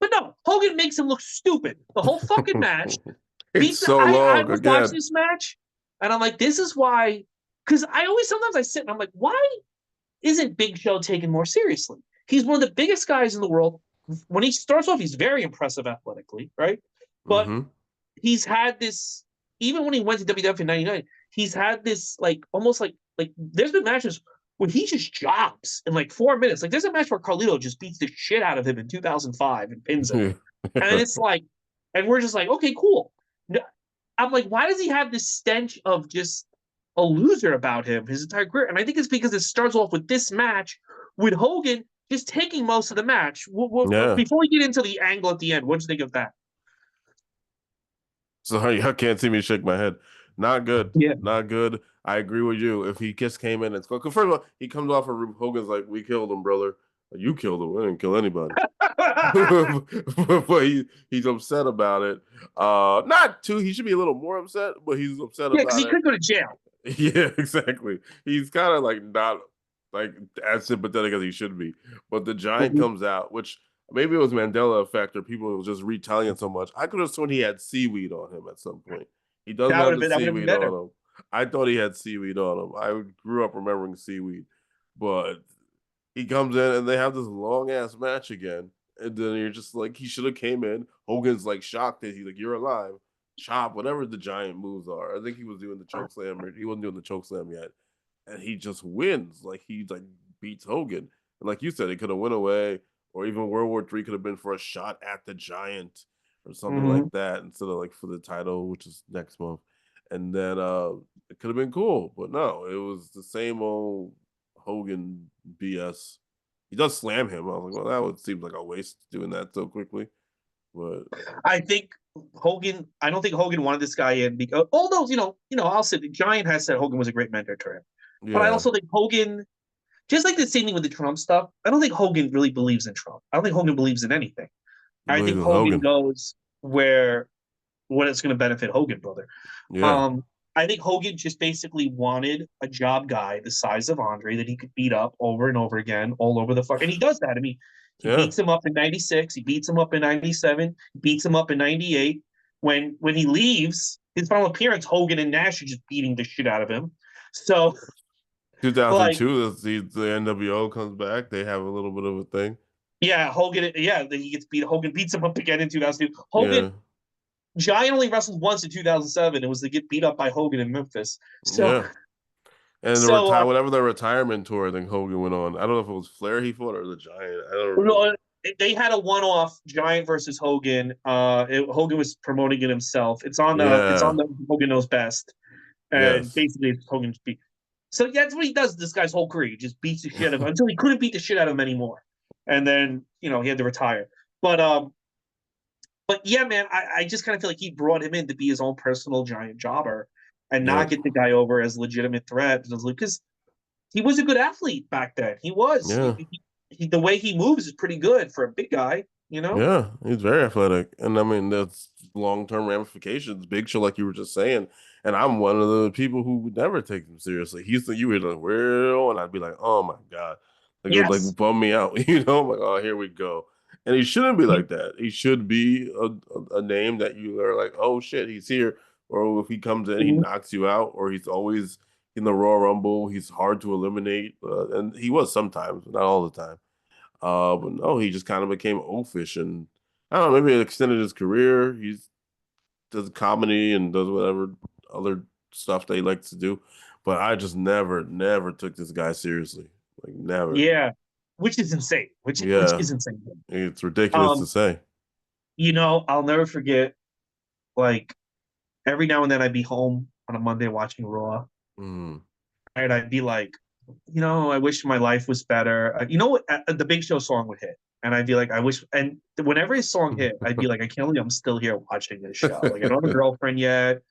But no, Hogan makes him look stupid the whole fucking match. It's Beats. so I long was watching again. this match, and I'm like, this is why. Because I always sometimes I sit and I'm like, why isn't Big Show taken more seriously? He's one of the biggest guys in the world. When he starts off, he's very impressive athletically, right? But Hmm. he's had this even when he went to WWF in '99. He's had this like almost like there's been matches where he just jobs in like 4 minutes. Like there's a match where Carlito just beats the shit out of him in 2005 and pins him, and it's like, and we're just like, okay, cool. I'm like, why does he have this stench of just a loser about him his entire career? And I think it's because it starts off with this match with Hogan just taking most of the match. Yeah. Before we get into the angle at the end, what do you think of that? So y'all can't see me shake my head. Not good. Yeah. Not good. I agree with you. If he just came in and scored, first of all, he comes off of Hogan's like, "We killed him, brother." You killed him. We didn't kill anybody. But he's upset about it. Not too. He should be a little more upset, but he's upset Yeah, because about he it. could go to jail. Yeah, exactly. He's kind of like not like as sympathetic as he should be. But the giant Mhm. comes out, which maybe it was Mandela effect or people were just retelling it so much. I could have sworn he had seaweed on him at some point. He doesn't have the That would have been seaweed better. on him. I thought he had seaweed on him. I grew up remembering seaweed, but he comes in and they have this long ass match again. And then you're just like, he should have came in. Hogan's like shocked that he's like, "You're alive." Chop, whatever the giant moves are. I think he was doing the choke slam, or he wasn't doing the choke slam yet. And he just wins. Like he like beats Hogan. And like you said, it could have went away, or even World War III could have been for a shot at the giant or something Mm-hmm. like that instead of like for the title, which is next month. And then it could have been cool, but no, it was the same old Hogan BS. He does slam him. I was like, well, that would seem like a waste doing that so quickly. But I think Hogan. I don't think Hogan wanted this guy in because, although I'll say the Giant has said Hogan was a great mentor to him, but I yeah, also think Hogan, just like the same thing with the Trump stuff. I don't think Hogan really believes in Trump. I don't think Hogan believes in anything. he I think believes in Hogan Hogan. goes where when it's going to benefit Hogan, brother. Yeah, Um, I think Hogan just basically wanted a job guy the size of Andre that he could beat up over and over again, all over the fuck. And he does that. I mean, he yeah. beats him up in '96. He beats him up in '97. Beats him up in '98. When he leaves his final appearance, Hogan and Nash are just beating the shit out of him. So like, 2002, the NWO comes back. They have a little bit of a thing. yeah, Hogan, yeah, he gets beat. Hogan beats him up again in 2002. Yeah, Hogan Giant only wrestled once in 2007. It was to get beat up by Hogan in Memphis. So yeah. And the so retire whatever the retirement tour I think Hogan went on. I don't know if it was Flair he fought or the Giant. I don't remember. no, they had a one-off Giant versus Hogan. Hogan was promoting it himself. It's on Yeah, the Hogan Knows Best, and yes, basically it's Hogan beat. So yeah, that's what he does. This guy's whole career, he just beats the shit out of him until he couldn't beat the shit out of him anymore, and then he had to retire. But um, but yeah, man, I just kind of feel like he brought him in to be his own personal Giant jobber and not yep, get the guy over as legitimate threat because he was a good athlete back then. He was. yeah. The way he moves is pretty good for a big guy, you know? Yeah, he's very athletic. And I mean, that's long term ramifications. Big Show, like you were just saying. And I'm one of the people who would never take him seriously. He's like, you were like, real? And I'd be like, oh my God. Like, it would like Yes. bum me out, I'm like, oh, here we go. And he shouldn't be He, like that. He should be a name that you are like, oh shit, he's here. Or if he comes in, he knocks you out, or he's always in the Royal Rumble. He's hard to eliminate. And he was sometimes, not all the time. But no, he just kind of became oafish, and I don't know, maybe it extended his career. He's does comedy and does whatever other stuff that he likes to do. But I just never took this guy seriously. Like never. yeah. Which is insane. Which Yeah, is insane. it's ridiculous to Um, say. I'll never forget, like, every now and then I'd be home on a Monday watching Raw, Mm. and I'd be like, I wish my life was better. The Big Show song would hit. And I'd be like, I wish, and whenever his song hit, I'd be like, I can't believe I'm still here watching this show. Like, I don't have a girlfriend yet.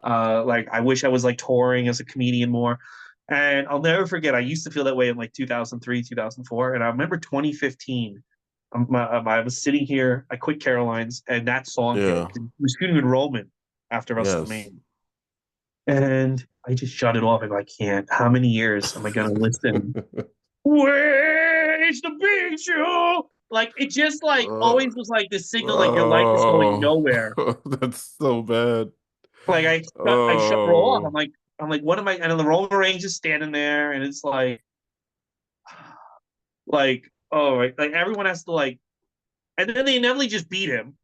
Like I wish I was like touring as a comedian more. And I'll never forget, I used to feel that way in like 2003, 2004. And I remember 2015, I was sitting here, I quit Caroline's, and that song hit. Yeah. 'Cause we were shooting enrollment after Yes. WrestleMania. And I just shut it off. And I can't. How many years am I going to listen Where's the big show? Like it just like Uh, always was like the signal like your life is going oh, nowhere. that's so bad. Like I shut roll off. Oh, I'm like what am I? And then the Roman Reigns is standing there, and it's like oh like everyone has to like, and then they inevitably just beat him.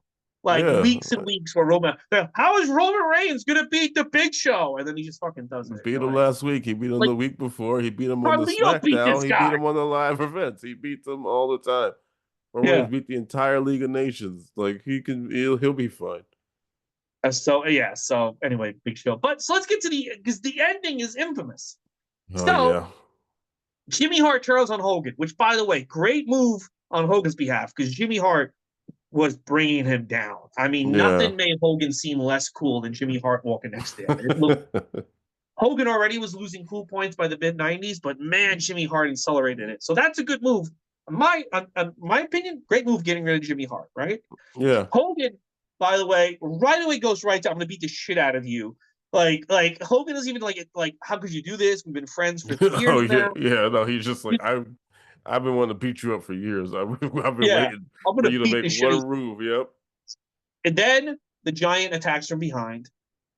Like yeah. weeks and weeks for Roman. How is Roman Reigns gonna beat the Big Show? And then he just fucking does it. Beat You're him like, last week. He beat him like the week before. He beat him on the Carly, you don't beat SmackDown. this He beat guy. him on the live events. He beats them all the time. Roman Reigns Yeah. beat the entire League of Nations. Like he'll be fine. So yeah. So anyway, Big Show. But so let's get to the because the ending is infamous. Oh So yeah, Jimmy Hart turns on Hogan, which by the way, great move on Hogan's behalf because Jimmy Hart was bringing him down. I mean, yeah. nothing made Hogan seem less cool than Jimmy Hart walking next to him. It looked Hogan already was losing cool points by the mid '90s, but man, Jimmy Hart accelerated it. So that's a good move. My opinion, great move getting rid of Jimmy Hart. Right? Yeah. Hogan, by the way, right away goes right to I'm going to beat the shit out of you. Like Hogan doesn't even like it. Like, how could you do this? We've been friends for Oh years yeah, now. yeah. No, he's just like I've been wanting to beat you up for years. I've been Yeah, waiting I'm going for to you to beat make the shit. one move. Yep. And then the Giant attacks from behind,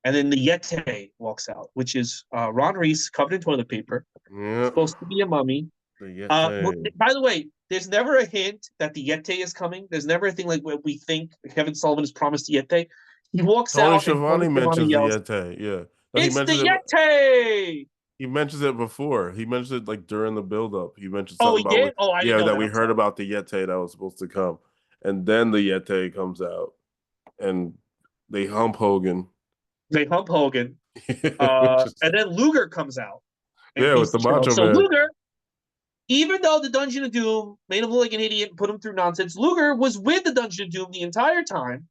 and then the Yeti walks out, which is Ron Reese covered in toilet paper, Yep. supposed to be a mummy. The Well, Yeti. by the way, there's never a hint that the Yeti is coming. There's never a thing like what we think Kevin Sullivan has promised the Yeti. He walks Tony out and Tony Schiavone Schiavone mentions the yells, Yeti. Yeah. No, he "It's the mentions it. Yeti!" He mentions it before. He mentioned it like during the build-up. He mentioned Oh, something he about did? Oh, I didn't know that that. we I'm heard sorry. about the Yeti that was supposed to come, and then the Yeti comes out, and they hump Hogan. They hump Hogan. Which is, And then Luger comes out and yeah, with beats the the shit out. Macho So Man. Luger, even though the Dungeon of Doom made him look like an idiot and put him through nonsense, Luger was with the Dungeon of Doom the entire time.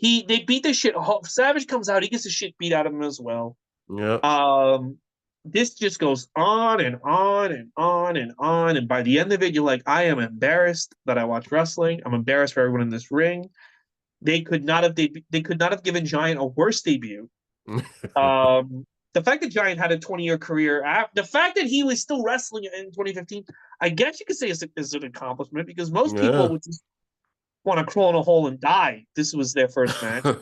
They beat the shit. Savage comes out, he gets the shit beat out of him as well. Yeah. Um, this just goes on and on and on and on. And by the end of it, you're like, I am embarrassed that I watch wrestling. I'm embarrassed for everyone in this ring. They could not have given Giant a worse debut. Um, the fact that Giant had a 20-year career, the fact that he was still wrestling in 2015, I guess you could say is an accomplishment because most people Yeah. would just want to crawl in a hole and die. This was their first match. One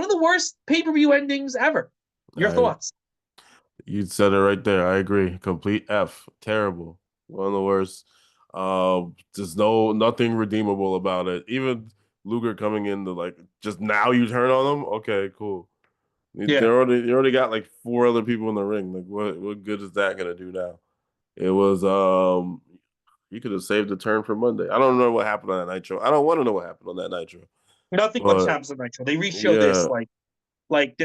of the worst pay-per-view endings ever. Your I thoughts? You said it right there. I agree. Complete F. Terrible. One of the worst. There's nothing redeemable about it. Even Luger coming in to like just now you turn on him. Okay, cool. Yeah. They already got like four other people in the ring. Like what good is that gonna do now? It was you could have saved the turn for Monday. I don't know what happened on that Nitro. I don't want to know what happened on that Nitro. Nothing much But happens in Nitro. They re-show this yeah, like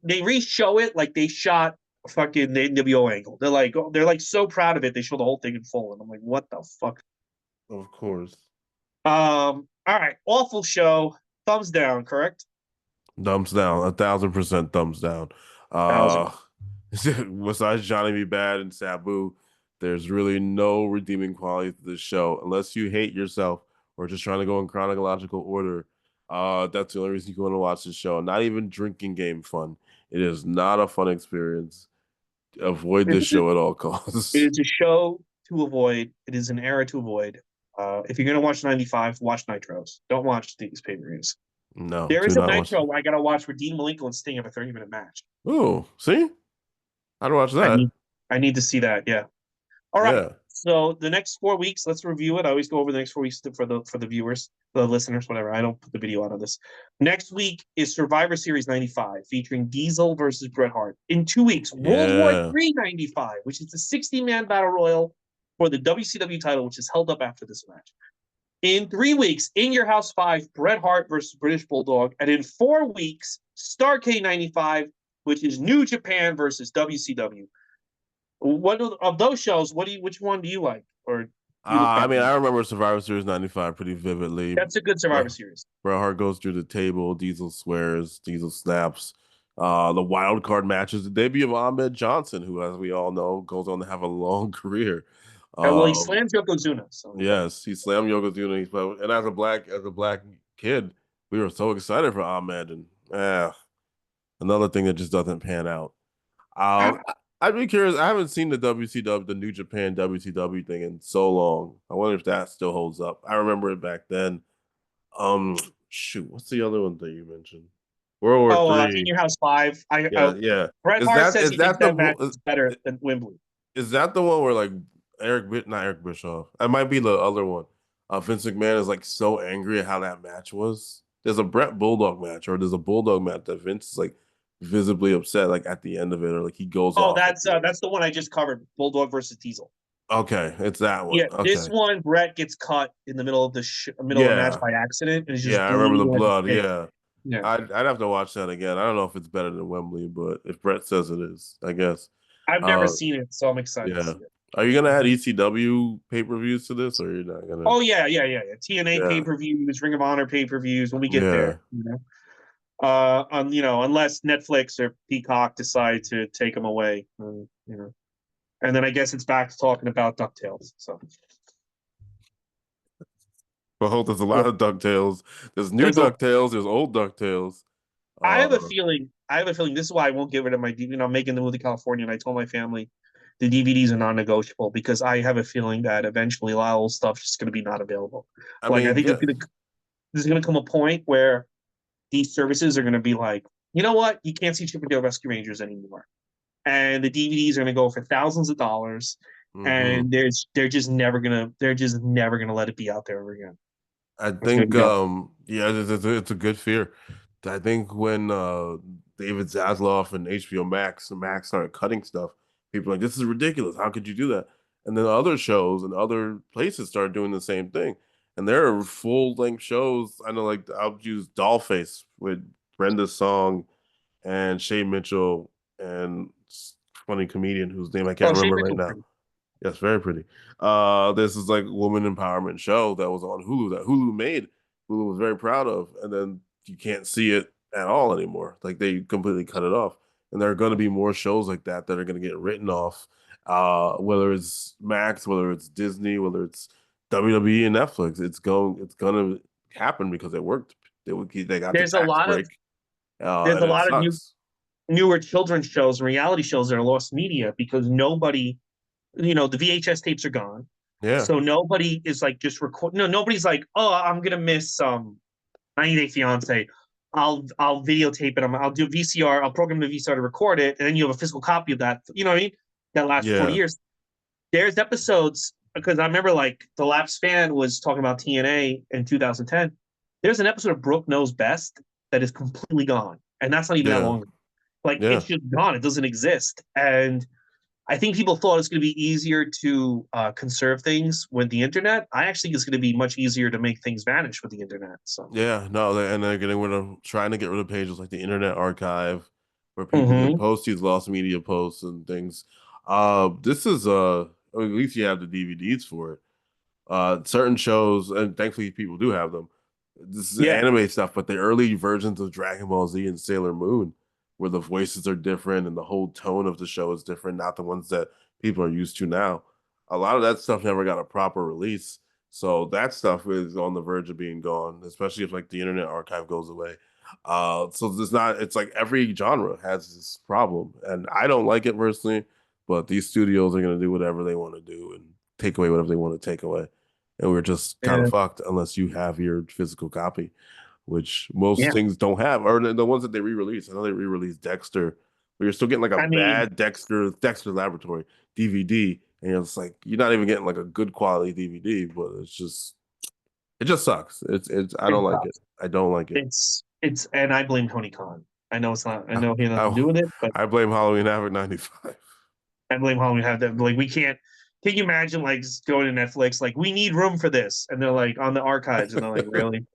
they re-show it like they shot fucking the NWO angle. They're like so proud of it. They show the whole thing in full, and I'm like, what the fuck? of course. All right, awful show. Thumbs down, correct? Thumbs down, 1,000% thumbs down. Thousand. Uh, besides Johnny B. Bad and Sabu, there's really no redeeming quality to this show unless you hate yourself or just trying to go in chronological order. That's the only reason you want to watch this show. Not even drinking game fun. It is not a fun experience. Avoid It this show at all costs. is a show to avoid. It is an era to avoid. If you're gonna watch '95, watch Nitros. Don't watch these pay-per-views. No, There do is a not watch. Nitro I gotta watch where Dean Malenko and Sting have a 30-minute match. Oh, see? I'd watch I that. need I need to see that. Yeah. All right. Yeah. So the next 4 weeks, let's review it. I always go over the next 4 weeks for the viewers, the listeners, whatever. I don't put the video out on this. Next week is Survivor Series '95, featuring Diesel versus Bret Hart. In 2 weeks, World War Yeah. III '95, which is the 60-man battle royal for the WCW title, which is held up after this match. In 3 weeks, In Your House 5, Bret Hart versus British Bulldog. And in 4 weeks, Starrcade '95, which is New Japan versus WCW. What of those shows? Which one do you like, or do you look I back mean, on? I remember Survivor Series 95 pretty vividly. That's a good Survivor Bret Series. Bret Hart goes through the table, Diesel swears, Diesel snaps. The wild card matches, the debut of Ahmed Johnson, who, as we all know, goes on to have a long career. Well, he Um, slams Yokozuna. So yes, he slammed Yokozuna. And as a black kid, we were so excited for Ahmed, and another thing that just doesn't pan out. Um, I'd be curious. I haven't seen the WCW, the New Japan WCW thing in so long. I wonder if that still holds up. I remember it back then. Um, Shoot, what's the other one that you mentioned? World War Oh, Three. Senior House 5. Yeah, yeah. Bret Is Hart that says is he thinks that the that match is better than Wembley. is that the one where like not Eric Bischoff? It might be the other one. Vince McMahon is like so angry at how that match was. There's a Brett Bulldog match, or there's a Bulldog match that Vince is like visibly upset, like at the end of it, or like he goes Oh, off at the end. that's the one I just covered. Bulldog versus Diesel. Okay, it's that one. Yeah, this Okay, one Brett gets cut in the middle of middle of the match yeah, by accident and is yeah, just I remember the bleeding like a blood. pig. Yeah, Yeah, I'd have to watch that again. I don't know if it's better than Wembley, but if Brett says it is, I guess. I've never Uh, seen it, so I'm excited to yeah. see it. Are you gonna add Mhm. ECW pay-per-views to this, or you're not gonna? Oh yeah. TNA pay Yeah, per views, Ring of Honor pay per views when we get yeah. there. Unless Netflix or Peacock decide to take them away, and then I guess it's back to talking about Ducktales. So Well, there's a yeah. lot of DuckTales. There's new there's a DuckTales. There's old DuckTales. I have a Uh, feeling. I have a feeling. This is why I won't get rid of my DVD. I'm making the move to California, and I told my family the DVDs are non-negotiable because I have a feeling that eventually a lot of old stuff is just going to be not available. I Like I mean, think yeah, there's going to come a point where these services are going to be like, you know what, you can't see Chip and Dale Rescue Rangers anymore, and the DVDs are going to go for thousands of dollars, hmm. and they're just never gonna let it be out there ever again. I It's going to think, be gone. yeah, it's a good fear. I think when David Zaslav and HBO Max started cutting stuff, people were like, this is ridiculous. How could you do that? And then other shows and other places started doing the same thing. And there are full length shows. I know, like I'll use Dollface with Brenda Song and Shay Mitchell and funny comedian whose name I can't Oh, Shane remember right Mitchell's now. pretty. Yes, very pretty. This is like woman empowerment show that was on Hulu that Hulu made. Hulu was very proud of, and then you can't see it at all anymore. Like they completely cut it off. And there are going to be more shows like that are going to get written off. Whether it's Max, whether it's Disney, whether it's WWE and Netflix, it's going to happen because it worked. They got the There's a tax lot of break, there's and a it lot of sucks. newer children's shows and reality shows that are lost media because nobody, the VHS tapes are gone. Yeah, So nobody is like just record. No, nobody's like, oh, I'm gonna miss 90 Day Fiance. I'll videotape it. I'll do VCR. I'll program the VCR to record it, and then you have a physical copy of that. You know what I mean? That lasts 40 yeah, years. There's episodes because I remember like the Laps fan was talking about TNA in 2010. There's an episode of Brooke Knows Best that is completely gone, and that's not even that yeah, long. Like yeah. it's just gone. It doesn't exist, and I think people thought it's going to be easier to conserve things with the internet. I actually think it's going to be much easier to make things vanish with the internet. So, Yeah, no, and they're getting rid of trying to get rid of pages like the Internet Archive, where people can mm-hmm. post these lost media posts and things. This is at least you have the DVDs for it. Certain shows, and thankfully people do have them. This is Yeah, anime stuff, but the early versions of Dragon Ball Z and Sailor Moon, where the voices are different and the whole tone of the show is different, not the ones that people are used to now. A lot of that stuff never got a proper release. So that stuff is on the verge of being gone, especially if like the Internet Archive goes away. So it's like every genre has this problem, and I don't like it personally, but these studios are going to do whatever they want to do and take away whatever they want to take away. And we're just kind of yeah, fucked unless you have your physical copy, which most yeah. things don't have, or the ones that they re-release. I know they re-released Dexter, but you're still getting like a I mean, bad Dexter Laboratory DVD, and it's like you're not even getting like a good quality DVD, but it just sucks. It's I it's don't like tough. it. I don't like it. And I blame Tony Khan. I know it's not. I I, know he had nothing to I, do with it, but I blame Halloween Havoc '95. I blame how we have that. Like, we can't. Can you imagine like going to Netflix? Like, we need room for this, and they're like on the archives, and they're like, really,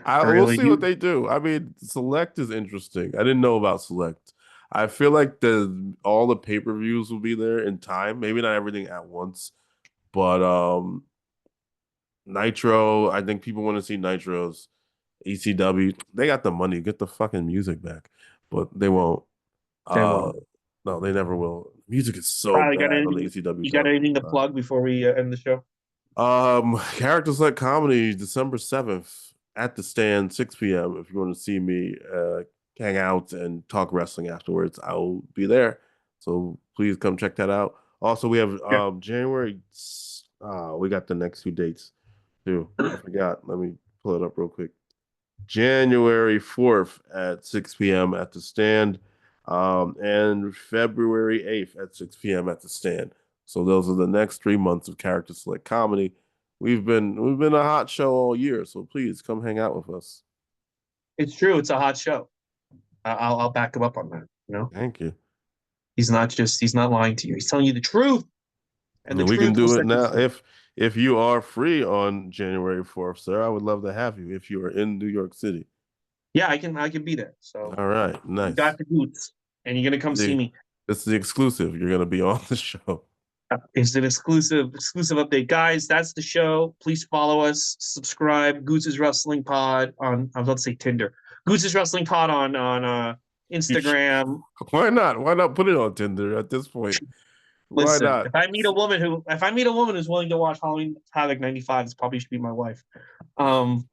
I will really, see what you they do. I mean, Select is interesting. I didn't know about Select. I feel like the all the pay-per-views will be there in time. Maybe not everything at once, but Nitro, I think people want to see Nitros. ECW, they got the money. Get the fucking music back. But they won't. they Uh won't. no, they never will. Music is so Probably got bad on the anything. ECW You got top. anything to plug before we end the show? Characters like comedy, December 7th at the stand, 6 p.m. If you want to see me hang out and talk wrestling afterwards, I'll be there. So please come check that out. Also, we have Yeah. January. We got the next few dates too. I forgot. Let me pull it up real quick. January 4th at 6 p.m. at the stand, and February 8th at 6 p.m. at the stand. So those are the next 3 months of Character Select Comedy. We've been a hot show all year, so please come hang out with us. It's true. It's a hot show. I'll back him up on that. Thank you. He's not lying to you. He's telling you the truth, and the And we can truth will do it set you now. free. If you are free on January 4th, sir, I would love to have you if you are in New York City. Yeah, I can be there. So All right, you nice. got the boots, and you're gonna come see The me. This is the exclusive. You're gonna be on the show. It's an exclusive update, guys. That's the show. Please follow us, subscribe. Goose's Wrestling Pod on I was about to say Tinder. Goose's Wrestling Pod on You sh- Instagram. Why not? Why not put it on Tinder at this point? Why Listen, not? if I meet a woman who's willing to watch Halloween Havoc '95, this probably should be my wife. Um,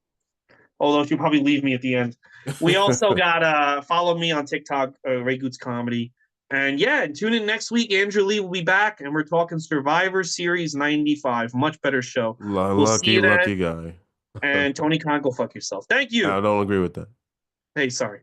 although she'll probably leave me at the end. We also got follow me on TikTok, Ray Goots Comedy. And yeah, and tune in next week. Andrew Lee will be back, and we're talking Survivor Series 95. Much better show. We'll see Lucky, you then. lucky guy. And Tony Khan, go fuck yourself. Thank I you. don't agree with that. Hey, sorry.